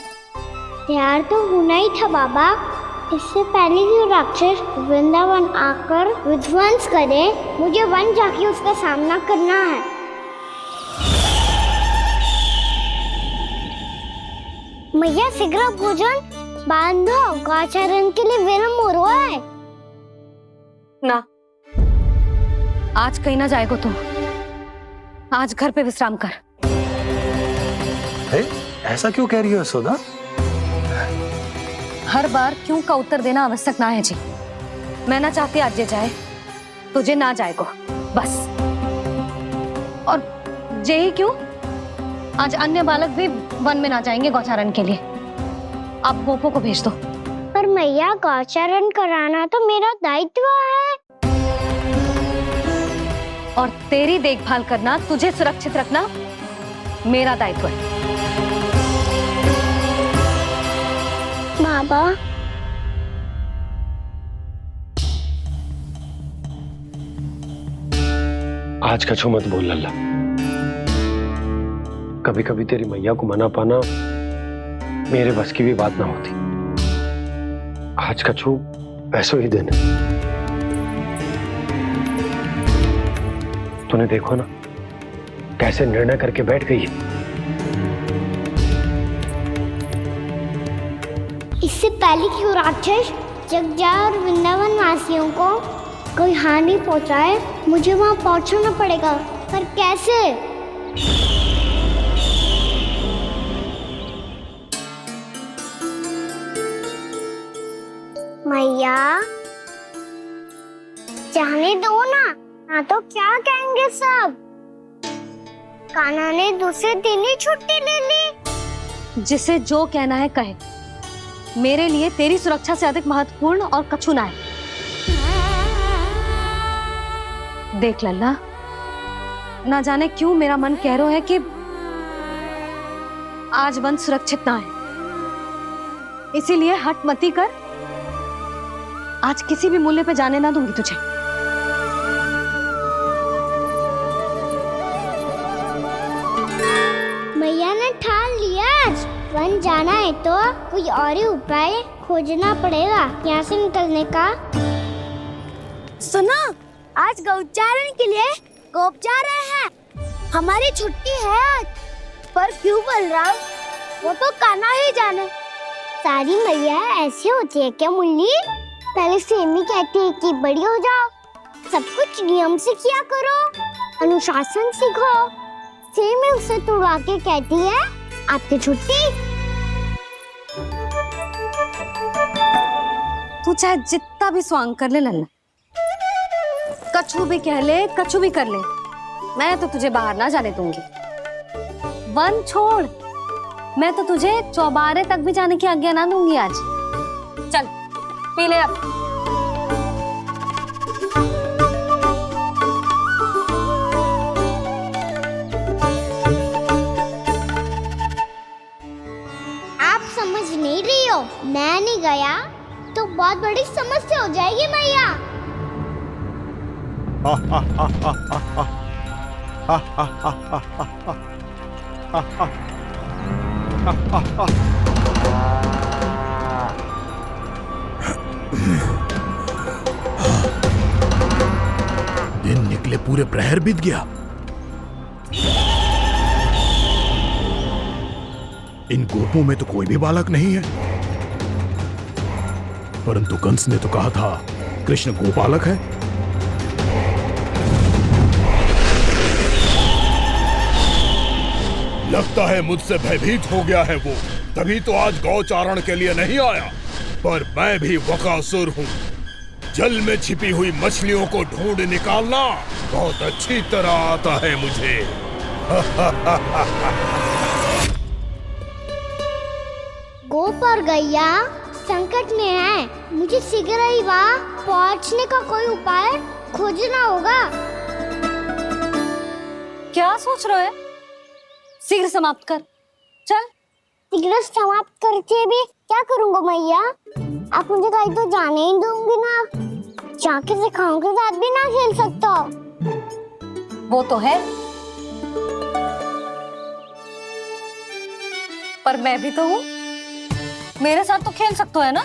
तैयार तो होना ही था बाबा। इससे पहले कि राक्षस वृंदावन आकर विध्वंस करे, मुझे वन जाके उसका सामना करना है। मैया शीघ्र भोजन बांधो, गौचरण के लिए विलंब हो रहा है। ना, आज कहीं ना जाएगा तुम। आज घर पे विश्राम कर। ऐसा क्यों कह रही हो यशोदा? हर बार क्यों का उत्तर देना आवश्यक ना है जी। मैं ना चाहती आज ये जाए, तुझे ना जाएगा बस। और जे ही क्यों, आज अन्य बालक भी वन में ना जाएंगे गौचारण के लिए। आप गोपो को भेज दो। पर मैया गौचारण कराना तो मेरा दायित्व है। और तेरी देखभाल करना, तुझे सुरक्षित रखना मेरा दायित्व है। बाबा, आज कछु मत बोल लल्ला। कभी कभी तेरी मैया को मना पाना मेरे बस की भी बात ना होती। आज कछु पैसों ही दिन है। तूने देखो ना कैसे निर्णय करके बैठ गई है। इससे पहले कि वो राक्षस जगजा और वृंदावन वासियों को कोई हानि पहुंचाए, मुझे वहां पहुंचना पड़ेगा। पर कैसे? मैया, जाने दो ना तो क्या कहेंगे सब। कान्हा ने दूसरे दिन ही छुट्टी ले ली। जिसे जो कहना है कहे। मेरे लिए तेरी सुरक्षा से अधिक महत्वपूर्ण और कछु ना है। देख लल्ला, ना जाने क्यों मेरा मन कह रहा है कि आज वन सुरक्षित ना है, इसीलिए हट मती कर, आज किसी भी मूल्य पे जाने ना दूंगी तुझे। मैया ने ठान लिया, वन जाना है तो कोई और ही उपाय खोजना पड़ेगा यहाँ से निकलने का। सुनो, आज गौचारण के लिए गोप जा रहे हैं, हमारी छुट्टी है आज। पर क्यों बलराम, वो तो कान्हा ही जाने। सारी मैया ऐसी होती है क्या मुल्ली? पहले सेमी कहती है कि बड़ी हो जाओ, सब कुछ नियम से किया करो, अनुशासन सीखो। सेमी उसे तुड़वा के कहती है आपकी छुट्टी। तू चाहे जितना भी स्वांग कर ले लल्ला, कछु भी कह ले, कछु भी कर ले, मैं तो तुझे बाहर ना जाने दूंगी। वन छोड़, मैं तो तुझे चौबारे तक भी जाने की आज्ञा ना दूंगी आज। चल पी ले अब। आप समझ नहीं रही हो, मैं नहीं गया तो बहुत बड़ी समस्या हो जाएगी मैया। दिन निकले पूरे प्रहर बीत गया। इन गोपों में तो कोई भी बालक नहीं है, परंतु कंस ने तो कहा था कृष्ण गोपालक है। लगता है मुझसे भयभीत हो गया है वो, तभी तो आज गौचारण के लिए नहीं आया। पर मैं भी बकासुर हूँ, जल में छिपी हुई मछलियों को ढूंढ निकालना बहुत अच्छी तरह आता है मुझे। गोप और गैया संकट में है, मुझे शीघ्र ही वहाँ पहुँचने का कोई उपाय खोजना होगा। क्या सोच रहे है? शीघ्र समाप्त कर, चल। शीघ्र समाप्त करके भी क्या करूँगा मैया? आप मुझे कहीं तो जाने ही दूंगी ना, जाके सिखाओं के साथ भी ना खेल सकता। वो तो है, पर मैं भी तो हूँ, मेरे साथ तो खेल सकते हो है ना?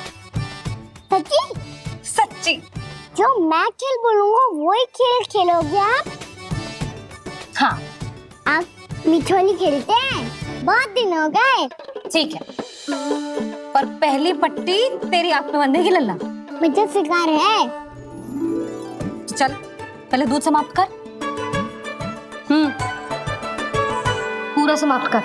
सच्ची? सच्ची। जो मैं खेल बोलूँगा वही खेल खेलोगे आप? हाँ। आप मिठोली खेलते हैं? बहुत दिन हो गए। ठीक है, पर पहली पट्टी तेरी आंख में बंधेगी लल्ला। मुझे शिकार है। चल पहले दूध समाप्त कर। पूरा समाप्त कर।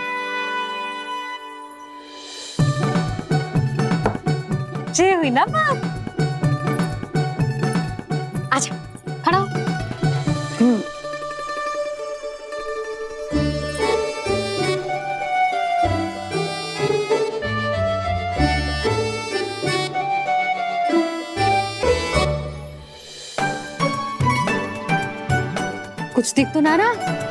जे हुई ना बात। आजा, खड़ा हो। कुछ दिख तो ना रहा?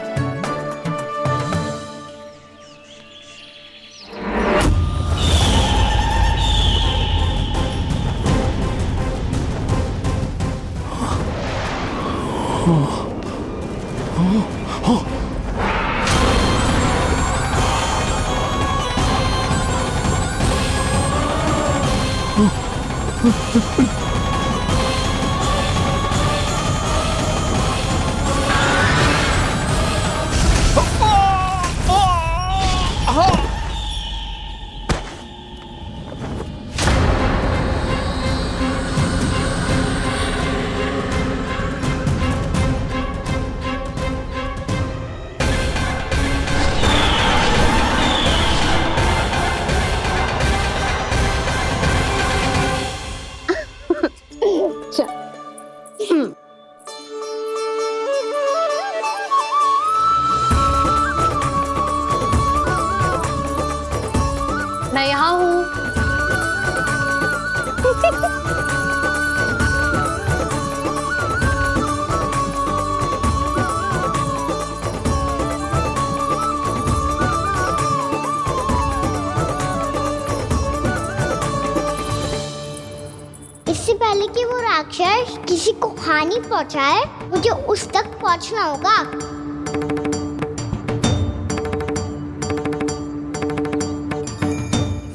किसी को हानि पहुंचाए मुझे उस तक पहुंचना होगा।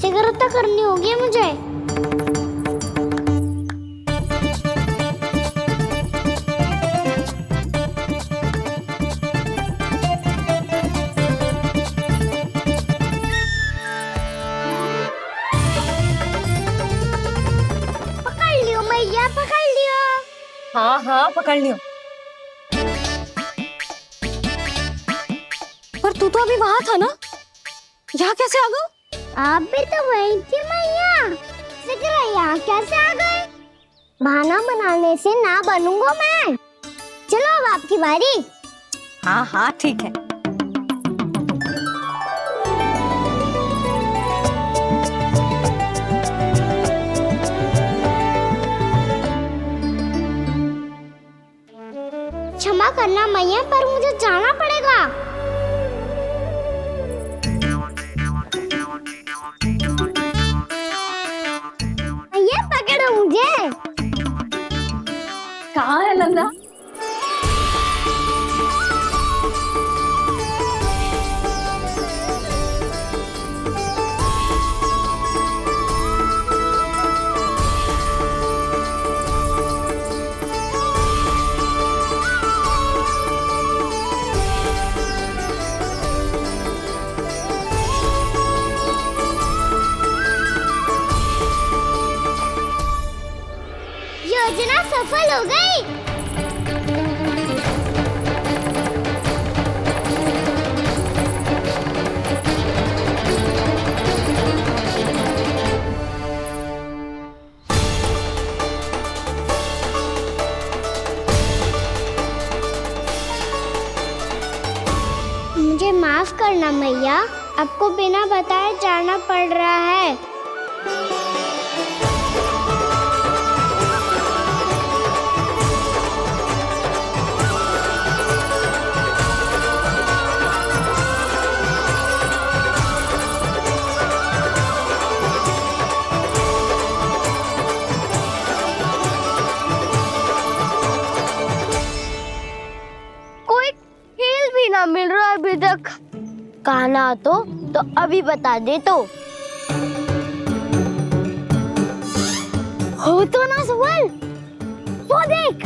सिगरेट करनी होगी मुझे। पकड़ लियो मैया, पकड़ लियो। हाँ हाँ पकड़ लियो। पर तू तो अभी वहां था ना, यहाँ कैसे आ गया? आप भी तो वही थी मैया, सिकरा यहाँ कैसे आ गए? बहाना बनाने से ना बनूंगा मैं। चलो अब आपकी बारी। हाँ हाँ ठीक है। क्षमा करना मैया, पर मुझे जाना पड़ेगा। मैया पकड़ो मुझे। कहाँ है नंदा? योजना सफल हो गई। मुझे माफ करना मैया, आपको बिना बताए जाना पड़ रहा है। कोई खेल भी ना मिल रहा अभी तक। कहना तो अभी बता दे तो। हो तो ना सवाल, वो देख।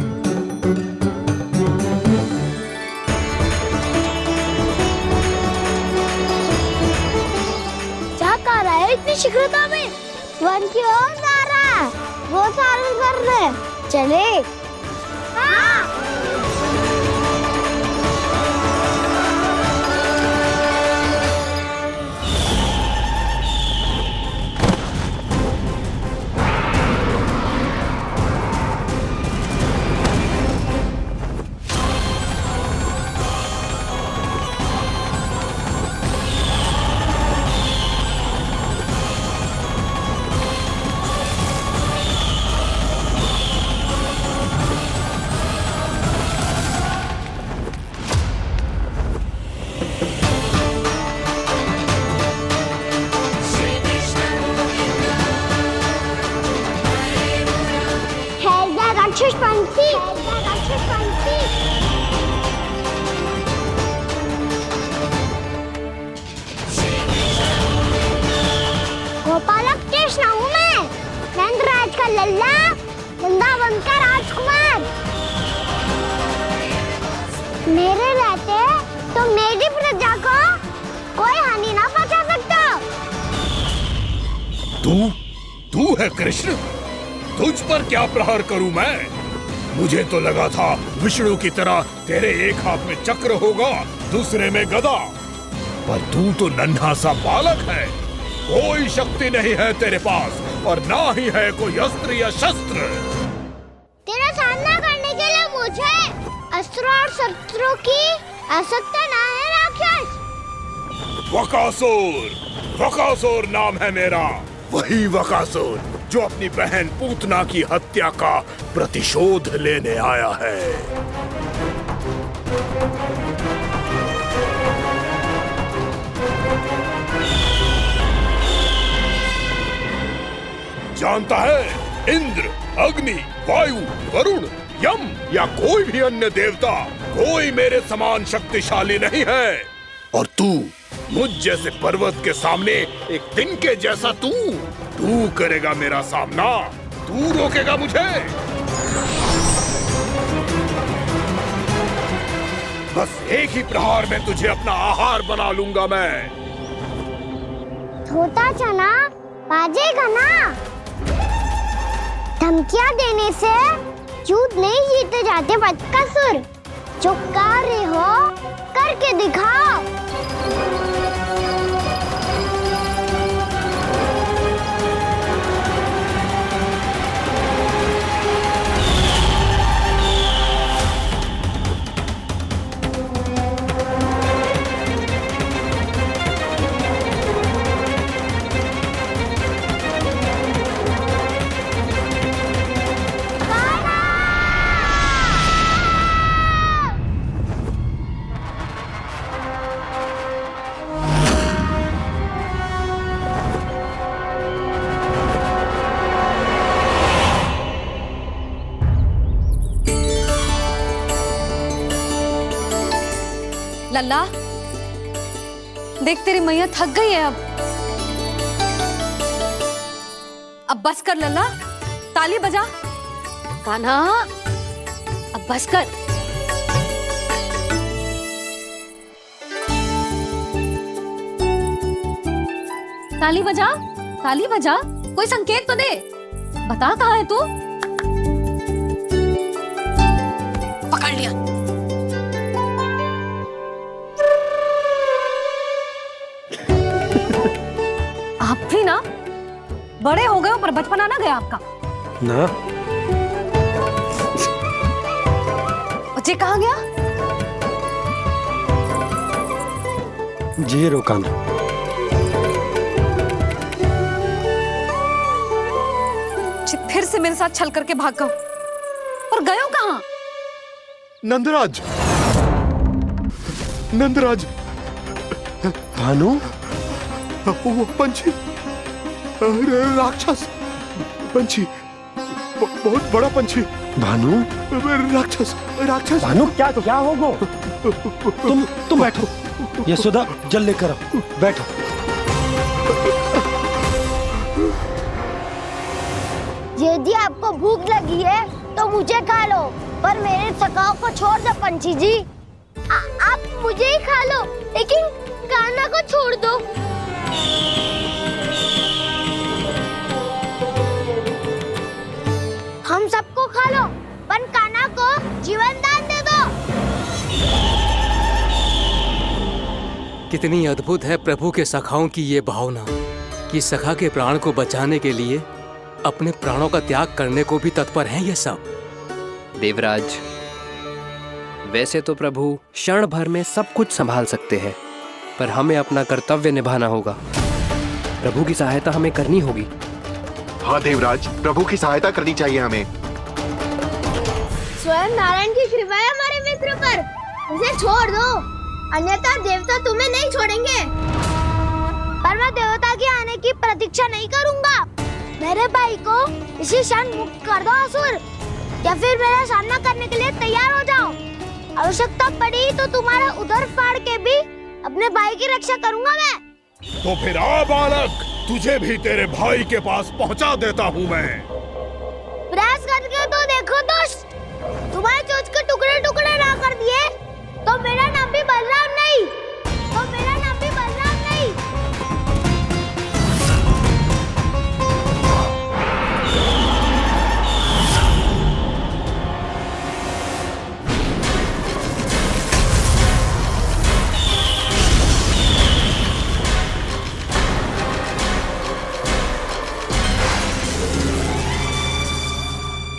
क्या कर रहा है इतनी शीघ्रता में? वन की ओर जा रहा है, वो सारे कर रहे। चले। हाँ। राक्षसपंथी, राक्षसपंथी। गोपालक कृष्ण हूँ मैं, नंदराज का लल्ला, वृंदावन का राजकुमार। मेरे रहते तो मेरी प्रजा को कोई हानि ना पहुंचा सकता। तू है कृष्ण? तुझ पर क्या प्रहार करूं मैं? मुझे तो लगा था विष्णु की तरह तेरे एक हाथ में चक्र होगा, दूसरे में गदा, पर तू तो नन्हा सा बालक है। कोई शक्ति नहीं है तेरे पास और ना ही है कोई अस्त्र या शस्त्र। तेरा सामना करने के लिए मुझे अस्त्रों और शस्त्रों की आवश्यकता ना है राक्षस। वकासुर, वकासुर नाम है मेरा, वही वकासुर जो अपनी बहन पूतना की हत्या का प्रतिशोध लेने आया है। जानता है, इंद्र, अग्नि, वायु, वरुण यम या कोई भी अन्य देवता, कोई मेरे समान शक्तिशाली नहीं है। और तू, मुझ जैसे पर्वत के सामने एक तिनके जैसा तू करेगा मेरा सामना? तू रोकेगा मुझे? बस एक ही प्रहार में तुझे अपना आहार बना लूंगा मैं। छोटा चना बाजेगा ना। धमकियां देने से युद्ध नहीं जीते जाते बदकसूर। जो कार्य हो करके दिखाओ। लल्ला, देख तेरी मैया थक गई है अब बस कर लल्ला, ताली बजा। कान्हा, अब बस कर। ताली बजा, ताली बजा, कोई संकेत तो दे। बता कहाँ है तू? पकड़ लिया। आप भी ना बड़े हो गए हो, पर बचपना ना गया आपका ना। बच्चे कहाँ गया? जी रोकाना। फिर से मेरे साथ छल करके भाग गए, और गए हो कहाँ? नंदराज, नंदराज। भानु, वो पंछी, राक्षस पंछी, बहुत बड़ा पंछी। भानु, राक्षस, राक्षस। भानु, क्या हो गो? तुम बैठो। यशोदा, जल लेकर आओ, बैठो। यदि आपको भूख लगी है तो मुझे खा लो, पर मेरे सखाओं को छोड़ दो पंछी जी। आप मुझे ही खा लो, लेकिन कान्हा को छोड़ दो। हम सबको खा लो, पर कान्हा को जीवन दान दे दो। कितनी अद्भुत है प्रभु के सखाओं की ये भावना कि सखा के प्राण को बचाने के लिए अपने प्राणों का त्याग करने को भी तत्पर हैं ये सब। देवराज, वैसे तो प्रभु क्षण भर में सब कुछ संभाल सकते हैं, पर हमें अपना कर्तव्य निभाना होगा। प्रभु की सहायता हमें करनी होगी। हाँ देवराज, प्रभु की सहायता करनी चाहिए हमें। स्वयं नारायण की कृपा है हमारे मित्र पर, उसे छोड़ दो, अन्यथा देवता तुम्हें नहीं छोड़ेंगे। पर मैं देवता के आने की प्रतीक्षा नहीं करूंगा। मेरे भाई को इसी क्षण मुक्त कर दो असुर, या फिर मेरा सामना करने के लिए तैयार हो जाओ। आवश्यकता पड़ी तो तुम्हारा उदर फाड़ के भी अपने भाई की रक्षा करूंगा मैं। तो फिर आ बालक, तुझे भी तेरे भाई के पास पहुंचा देता हूँ मैं। प्रयास करके तो देखो दोस्त, तुम्हारे चोंच के टुकड़े टुकड़े ना कर दिए तो मेरा नाम भी बलराम नहीं, तो मेरा नाम भी बलराम नहीं।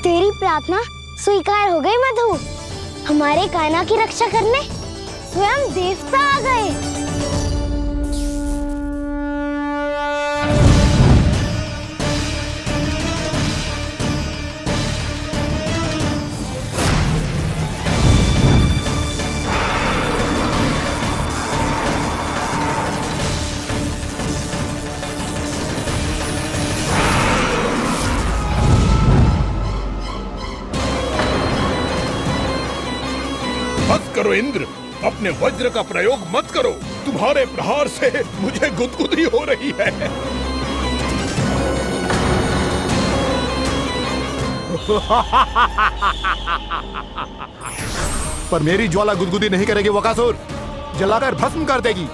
तेरी प्रार्थना स्वीकार हो गई मधु। हमारे कान्हा की रक्षा करने स्वयं देवता आ गए। बस करो इंद्र, अपने वज्र का प्रयोग मत करो। तुम्हारे प्रहार से मुझे गुदगुदी हो रही है। पर मेरी ज्वाला गुदगुदी नहीं करेगी बकासुर, जलाकर भस्म कर देगी।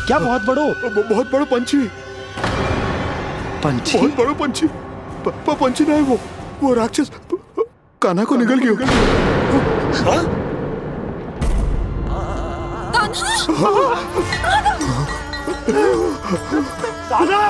क्या बहुत बड़ो? बहुत बड़ो पंछी। पंछी? बहुत बड़ो पंछी। पंछी ना है वो राक्षस कान्हा को निगल गया। हाँ? कान्हा!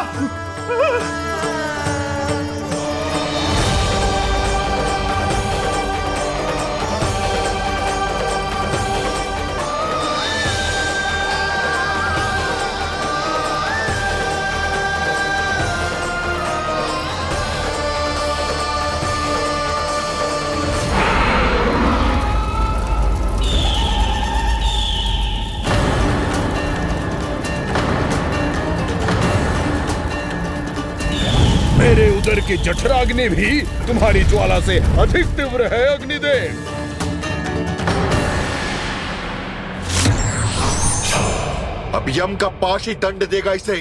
मेरे उदर की जठराग्नि भी तुम्हारी ज्वाला से अधिक तीव्र है अग्निदेव। अब यम का पाश ही दंड देगा इसे।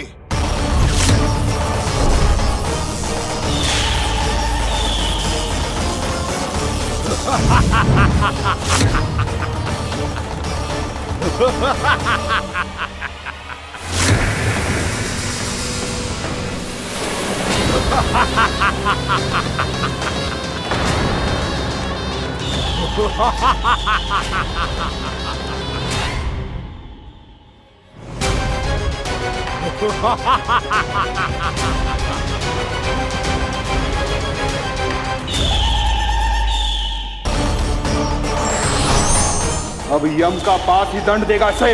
अब यम का पास ही दंड देगा इसे।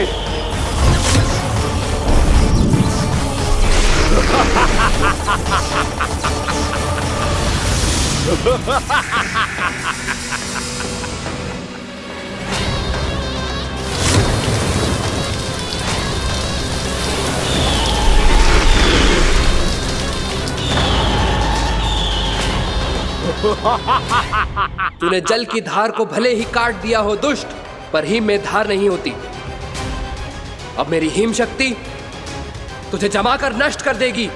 तूने जल की धार को भले ही काट दिया हो दुष्ट, पर हिम में धार नहीं होती। अब मेरी हिम शक्ति तुझे जमाकर नष्ट कर देगी।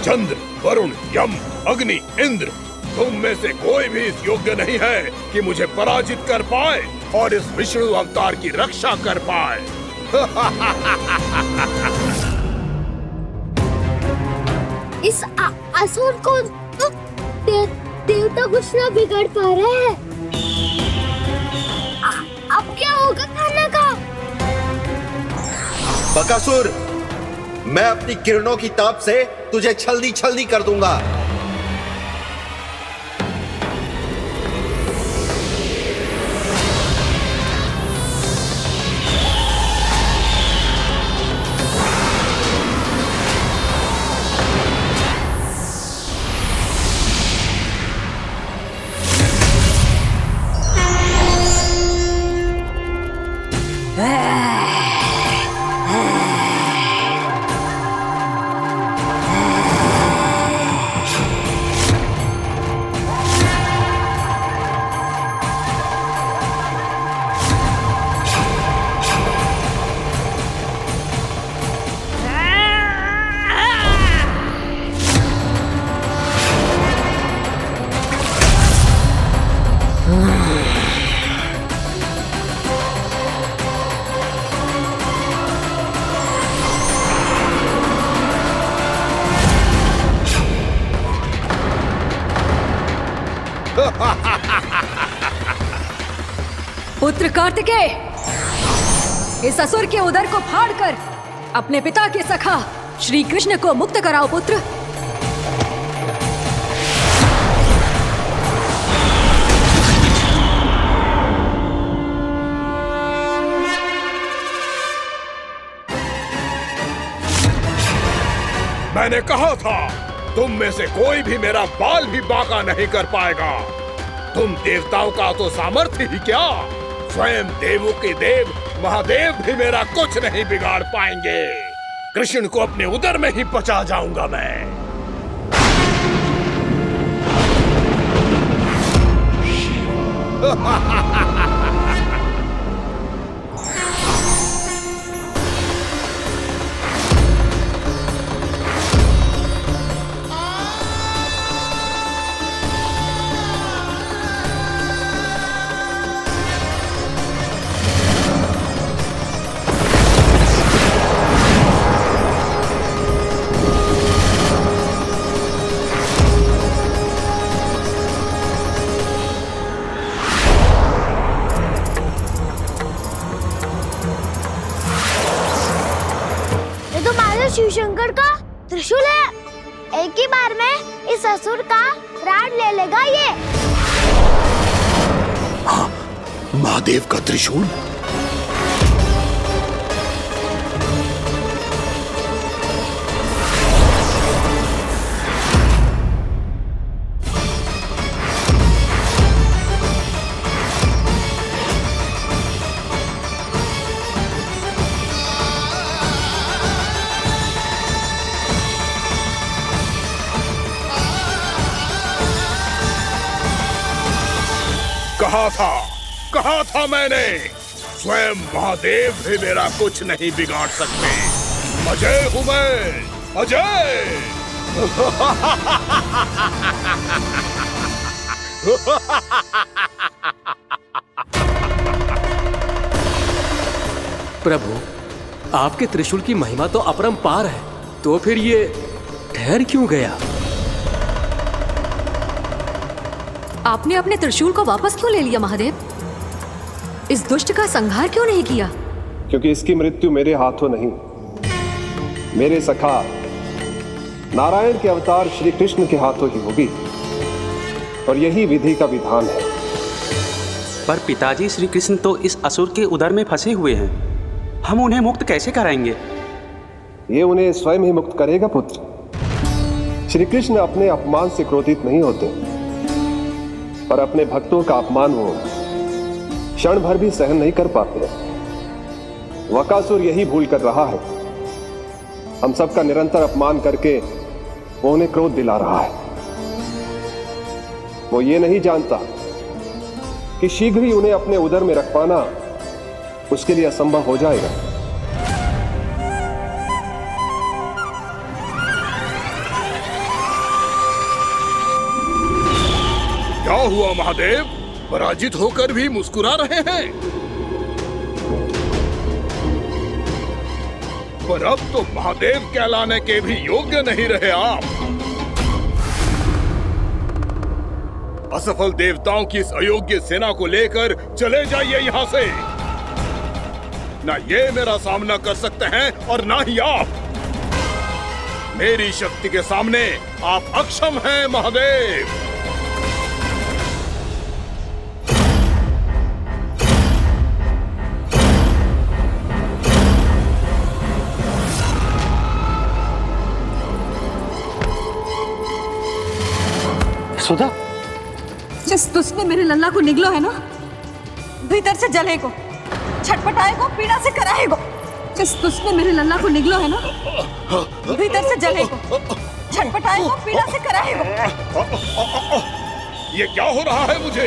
चंद्र, वरुण, यम, अग्नि, इंद्र, तुम में से कोई भी इस योग्य नहीं है कि मुझे पराजित कर पाए और इस विष्णु अवतार की रक्षा कर पाए। इस असुर को देवता कुछ ना बिगाड़ पा रहे हैं। अब क्या होगा कान्हा का? बकासुर, मैं अपनी किरणों की ताप से तुझे छलनी छलनी कर दूंगा। पुत्र कार्तिकेय, इस असुर के उदर को फाड़कर अपने पिता के सखा श्री कृष्ण को मुक्त कराओ पुत्र। मैंने कहा था तुम में से कोई भी मेरा बाल भी बांका नहीं कर पाएगा। तुम देवताओं का तो सामर्थ्य ही क्या, स्वयं देवों के देव महादेव भी मेरा कुछ नहीं बिगाड़ पाएंगे। कृष्ण को अपने उदर में ही पचा जाऊंगा मैं। शिव शंकर का त्रिशूल है। एक ही बार में इस असुर का प्राण ले लेगा ये। हाँ, महादेव का त्रिशूल। कहा था मैंने, स्वयं महादेव भी मेरा कुछ नहीं बिगाड़ सकते। अजय हूं मैं, अजय। प्रभु, आपके त्रिशूल की महिमा तो अपरंपार है, तो फिर ये ठहर क्यों गया? आपने अपने त्रिशूल को वापस क्यों ले लिया महादेव? इस दुष्ट का संहार क्यों नहीं किया? क्योंकि इसकी मृत्यु मेरे हाथों नहीं, मेरे सखा नारायण के अवतार श्री कृष्ण के हाथों ही होगी, और यही विधि का विधान है। पर पिताजी, श्री कृष्ण तो इस असुर के उदर में फंसे हुए हैं, हम उन्हें मुक्त कैसे कराएंगे? ये उन्हें स्वयं ही मुक्त करेगा पुत्र। श्री कृष्ण अपने अपमान से क्रोधित नहीं होते, पर अपने भक्तों का अपमान वो क्षण भर भी सहन नहीं कर पाते। वकासुर यही भूल कर रहा है, हम सबका निरंतर अपमान करके वो उन्हें क्रोध दिला रहा है। वो ये नहीं जानता कि शीघ्र ही उन्हें अपने उदर में रख पाना उसके लिए असंभव हो जाएगा। क्या हुआ महादेव, पराजित होकर भी मुस्कुरा रहे हैं? पर अब तो महादेव कहलाने के भी योग्य नहीं रहे आप। असफल देवताओं की इस अयोग्य सेना को लेकर चले जाइए यहाँ से। ना ये मेरा सामना कर सकते हैं और ना ही आप। मेरी शक्ति के सामने आप अक्षम हैं महादेव। सुधा, जिस दुष्ट ने मेरे लल्ला को निगलो है ना, भीतर से जलेगो, छटपटाएगो, पीड़ा से कराएगो। जिस दुष्ट ने मेरे लल्ला को निगलो है ना, भीतर से जलेगो, छटपटाएगो, पीड़ा से कराएगो। ये क्या हो रहा है मुझे?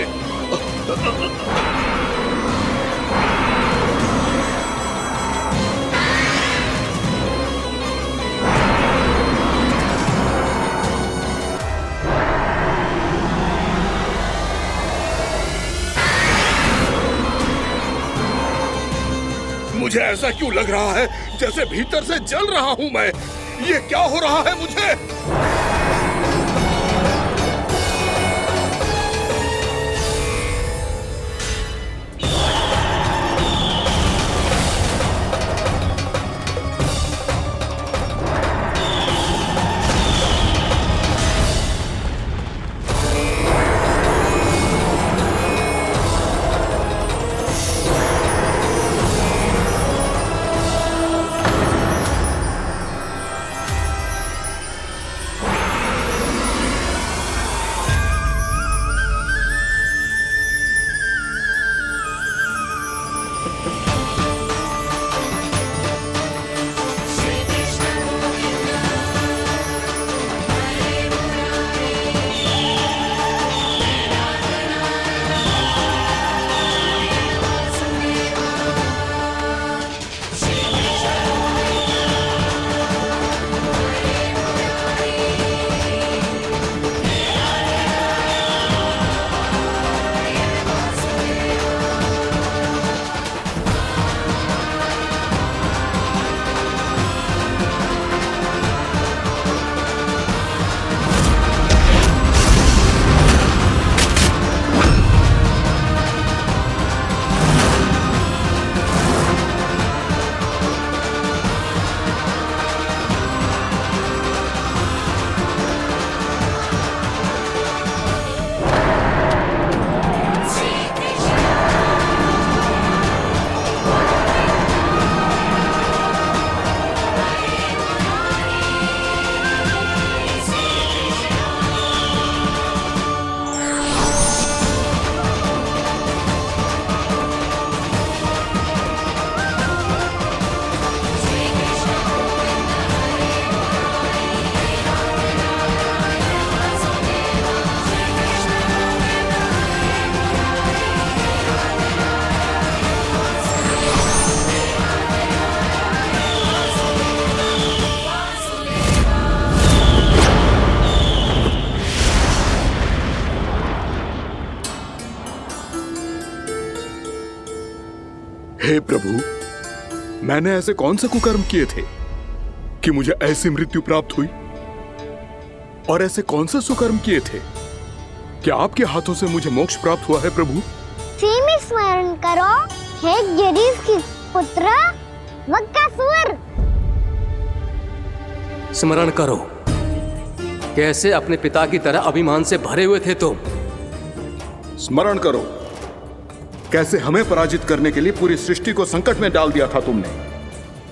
मुझे ऐसा क्यों लग रहा है जैसे भीतर से जल रहा हूं मैं। ये क्या हो रहा है मुझे? हे प्रभु, मैंने ऐसे कौन से कुकर्म किए थे कि मुझे ऐसी मृत्यु प्राप्त हुई? और ऐसे कौन से सुकर्म किए थे कि आपके हाथों से मुझे मोक्ष प्राप्त हुआ है प्रभु? में स्मरण करो, हे जरीफ की पुत्र वक्कासुर। स्मरण करो, कैसे अपने पिता की तरह अभिमान से भरे हुए थे तुम। स्मरण करो, कैसे हमें पराजित करने के लिए पूरी सृष्टि को संकट में डाल दिया था तुमने,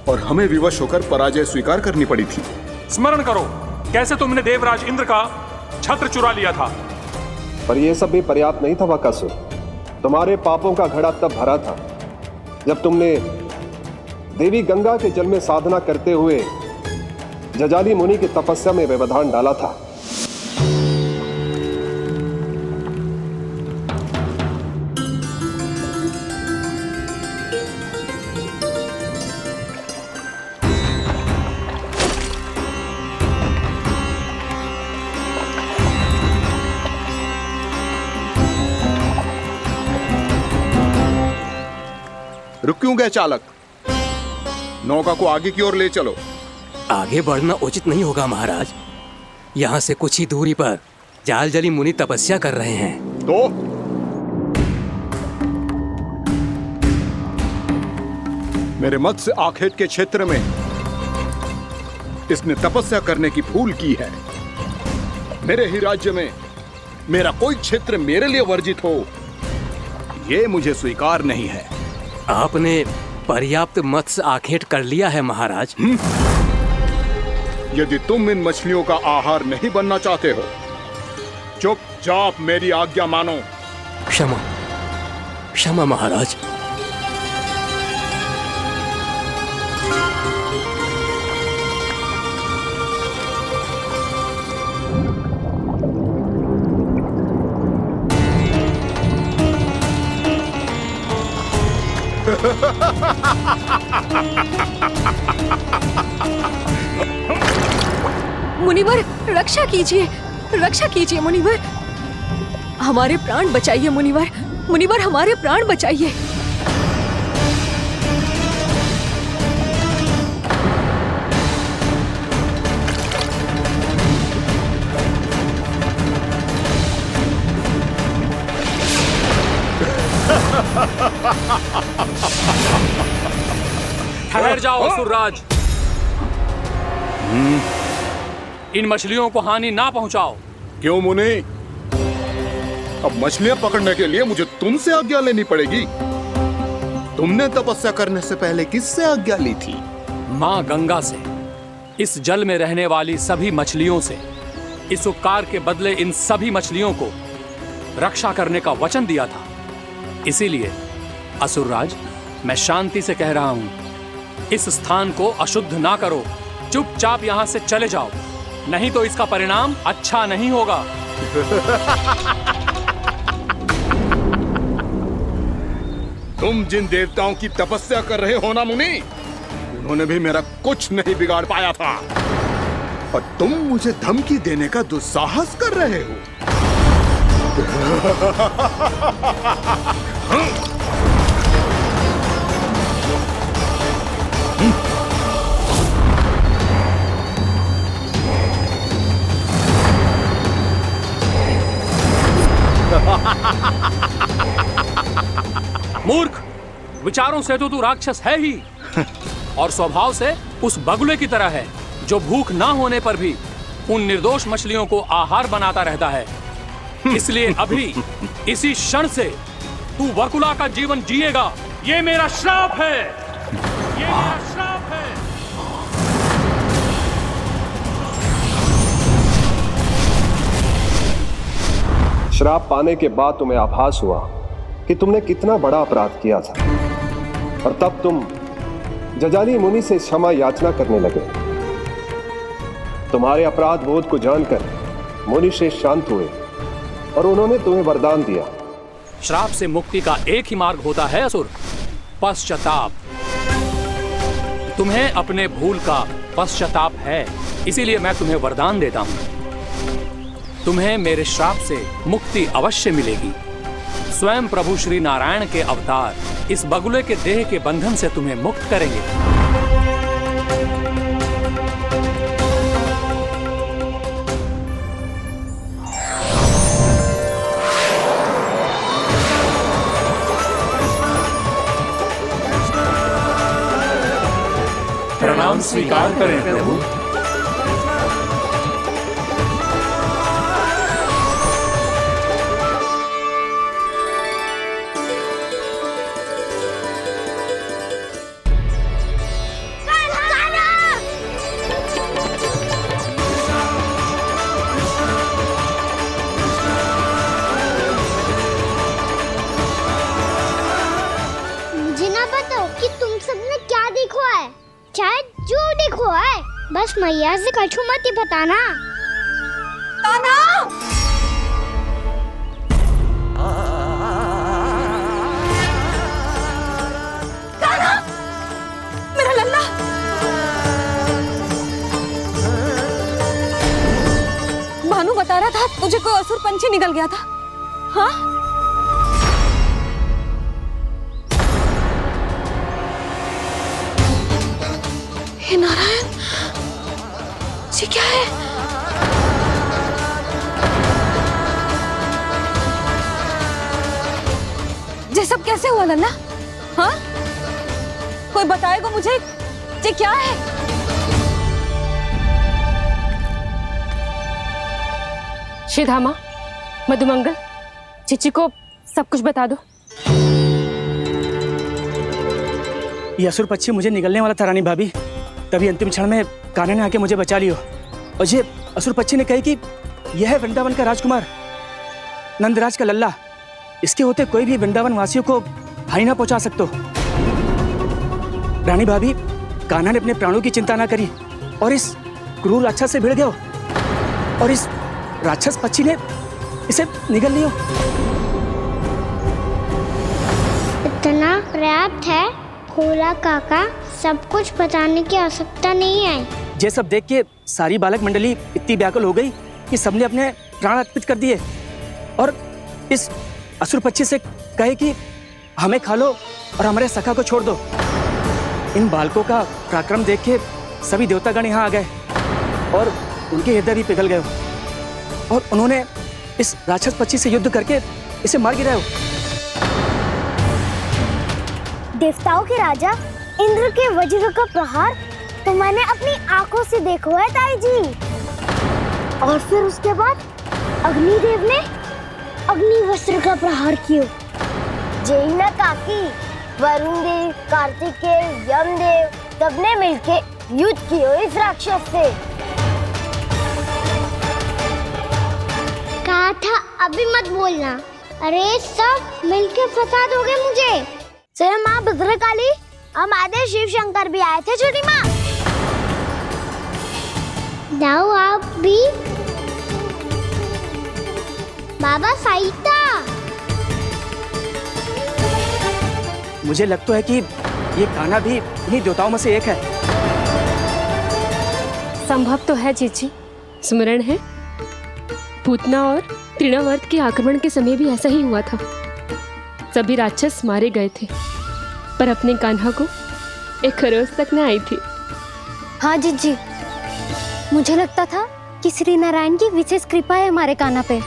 और हमें विवश होकर पराजय स्वीकार करनी पड़ी थी। स्मरण करो, कैसे तुमने देवराज इंद्र का छत्र चुरा लिया था। पर यह सब भी पर्याप्त नहीं था वक्कासुर। तुम्हारे पापों का घड़ा तब भरा था जब तुमने देवी गंगा के जल में साधना करते हुए जजाली मुनि की तपस्या में व्यवधान डाला था। रुक क्यों गए चालक? नौका को आगे की ओर ले चलो। आगे बढ़ना उचित नहीं होगा महाराज। यहाँ से कुछ ही दूरी पर जालजली मुनि तपस्या कर रहे हैं। तो मेरे मत्स्य आखेट के क्षेत्र में इसने तपस्या करने की भूल की है। मेरे ही राज्य में मेरा कोई क्षेत्र मेरे लिए वर्जित हो, यह मुझे स्वीकार नहीं है। आपने पर्याप्त मत्स्य आखेट कर लिया है महाराज। यदि तुम इन मछलियों का आहार नहीं बनना चाहते हो, चुपचाप मेरी आज्ञा मानो। क्षमा, क्षमा महाराज। मुनिवर, रक्षा कीजिए, रक्षा कीजिए मुनिवर, हमारे प्राण बचाइए मुनिवर, मुनिवर हमारे प्राण बचाइए। ठहर जाओ असुरराज, इन मछलियों को हानि ना पहुंचाओ। क्यों मुनि? अब मछलियां पकड़ने के लिए मुझे तुमसे आज्ञा लेनी पड़ेगी। तुमने तपस्या करने से पहले किससे आज्ञा ली थी? माँ गंगा से, इस जल में रहने वाली सभी मछलियों से। इस उपकार के बदले इन सभी मछलियों को रक्षा करने का वचन दिया था। इसीलिए असुरराज, मैं शांति से कह रहा हूं, इस स्थान को अशुद्ध ना करो। चुपचाप यहां से चले जाओ, नहीं तो इसका परिणाम अच्छा नहीं होगा। तुम जिन देवताओं की तपस्या कर रहे हो ना मुनि, उन्होंने भी मेरा कुछ नहीं बिगाड़ पाया था, और तुम मुझे धमकी देने का दुस्साहस कर रहे हो। मूर्ख, विचारों से तो तू राक्षस है ही, और स्वभाव से उस बगुले की तरह है जो भूख ना होने पर भी उन निर्दोष मछलियों को आहार बनाता रहता है। इसलिए अभी इसी क्षण से तू वकुला का जीवन जिएगा। ये मेरा श्राप है, ये मेरा श्राप है। श्राप पाने के बाद तुम्हें आभास हुआ कि तुमने कितना बड़ा अपराध किया था, और तब तुम जजाली मुनि से क्षमा याचना करने लगे। तुम्हारे अपराध बोध को जानकर मुनि श्रेष्ठ शांत हुए और उन्होंने तुम्हें वरदान दिया। श्राप से मुक्ति का एक ही मार्ग होता है असुर, पश्चाताप। तुम्हें अपने भूल का पश्चाताप है, इसीलिए मैं तुम्हें वरदान देता हूं। तुम्हें मेरे श्राप से मुक्ति अवश्य मिलेगी। स्वयं प्रभु श्री नारायण के अवतार इस बगुले के देह के बंधन से तुम्हें मुक्त करेंगे। प्रणाम स्वीकार करें प्रभु। मुझे ना बताओ कि तुम सबने क्या देखा है, चाहे जो देखो है, बस मैया से कछु मत ही बताना। कान्हा! कान्हा! मेरा लल्ला! भानु बता रहा था तुझे कोई असुर पंछी निकल गया था। हाँ? हे नारायण, ये क्या है? ये सब कैसे हुआ लल्ला? हाँ? कोई बताएगा मुझे ये क्या है? श्रीधामा, मधुमंगल, चिची को सब कुछ बता दो। ये असुर पक्षी मुझे निगलने वाला था रानी भाभी, तभी अंतिम क्षण में कान्हा ने आके मुझे बचा लियो। और ये असुर पक्षी ने कही कि यह है वृंदावन का राजकुमार नंदराज का लल्ला, इसके होते कोई भी वृंदावन वासियों को हानि ना पहुंचा सकते। रानी भाभी, कान्हा ने अपने प्राणों की चिंता ना करी और इस क्रूर राक्षस से भिड़ गयो और इस राक्षस पक्षी ने इसे निगल लियो। इतना पर्याप्त है भोला काका, सब कुछ बताने की आवश्यकता नहीं है। ये सब देख के सारी बालक मंडली इतनी व्याकुल हो गई कि सबने अपने प्राण अर्पित कर दिए और इस असुर पक्षी से कहे कि हमें खा लो और हमारे सखा को छोड़ दो। इन बालकों का पराक्रम देख के सभी देवतागण यहाँ आ गए और उनके हृदय भी पिघल गए और उन्होंने इस राक्षस पक्षी से युद्ध करके इसे मार गिराया। देवताओं के राजा इंद्र के वज्र का प्रहार तो मैंने अपनी आंखों से देखा है ताई जी। और फिर उसके बाद अग्निदेव ने अग्निवस्त्र का प्रहार किया। जय ना काकी, वरुण देव, कार्तिकेय, यमदेव सबने मिलके युद्ध किया इस राक्षस से। कहा था अभी मत बोलना। अरे सब मिलके फंसा दोगे मुझे। जय माँ भद्रकाली, हमारे शिव शंकर भी आए थे छोटी माँ। जाओ आप भी। बाबा साईता, मुझे लगता है कि ये कान्हा भी इन्हीं देवताओं में से एक है। संभव तो है चीची। स्मरण है पूतना और तृणावर्त के आक्रमण के समय भी ऐसा ही हुआ था। सभी राक्षस मारे गए थे पर अपने कान्हा को एक खरोच तक न आई थी। हाँ जीजी, मुझे लगता था कि श्री नारायण की विशेष कृपा है हमारे कान्हा पे,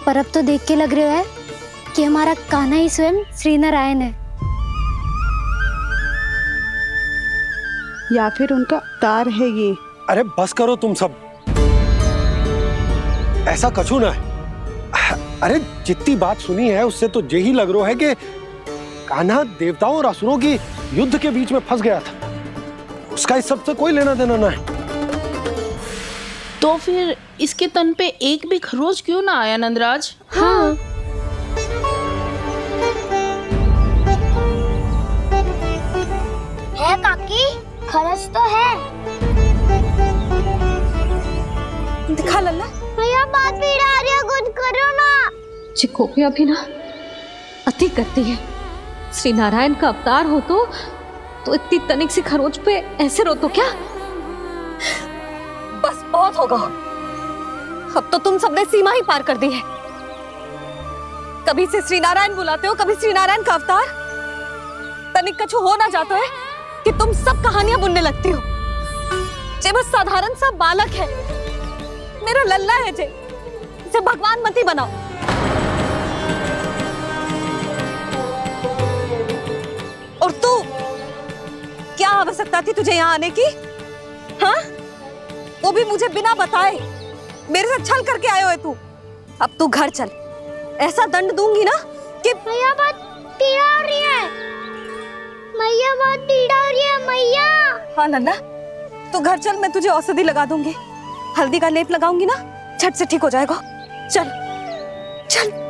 पर अब तो देख के लग रहा है कि हमारा कान्हा ही स्वयं श्री नारायण है। या फिर उनका अवतार है ये। अरे बस करो तुम सब, ऐसा कछु ना है। अरे जितनी बात सुनी है उससे तो यही लग रहा है कि कान्हा देवताओं और असुरों की युद्ध के बीच में फंस गया था। उसका इस सब से कोई लेना देना ना है। तो फिर इसके तन पे एक भी खरोच क्यों ना आया नंदराज? हाँ। है काकी, खरच तो है। दिखा लल्ला। भैया बात पीड़ा आ रही है, कुछ करो ना। चिकोपिया भी ना अति करती है। श्री नारायण का अवतार हो तो इतनी तनिक सी खरोच पे ऐसे रो तो क्या? बस बहुत होगा। अब तो तुम सबने सीमा ही पार कर दी है। कभी से श्री नारायण बुलाते हो, कभी श्री नारायण का अवतार। तनिक कछु हो ना जाता है कि तुम सब कहानियां बुनने लगती हो। जे बस साधारण सा बालक है, मेरा लल्ला है जे, इसे भगवान मती बनाओ। और तू, क्या आवश्यकता थी तुझे यहाँ आने की? हाँ, वो भी मुझे बिना बताए। मेरे से छल करके आयो है तू। अब तू घर चल, ऐसा दंड दूंगी ना कि मैया बहुत पीड़ा हो रही है। मैया बहुत पीड़ा हो रही है मैया। हाँ लल्ला, तू घर चल, मैं तुझे औषधि लगा दूंगी। हल्दी का लेप लगाऊंगी ना, झट से ठीक हो जाएगा। चल चल।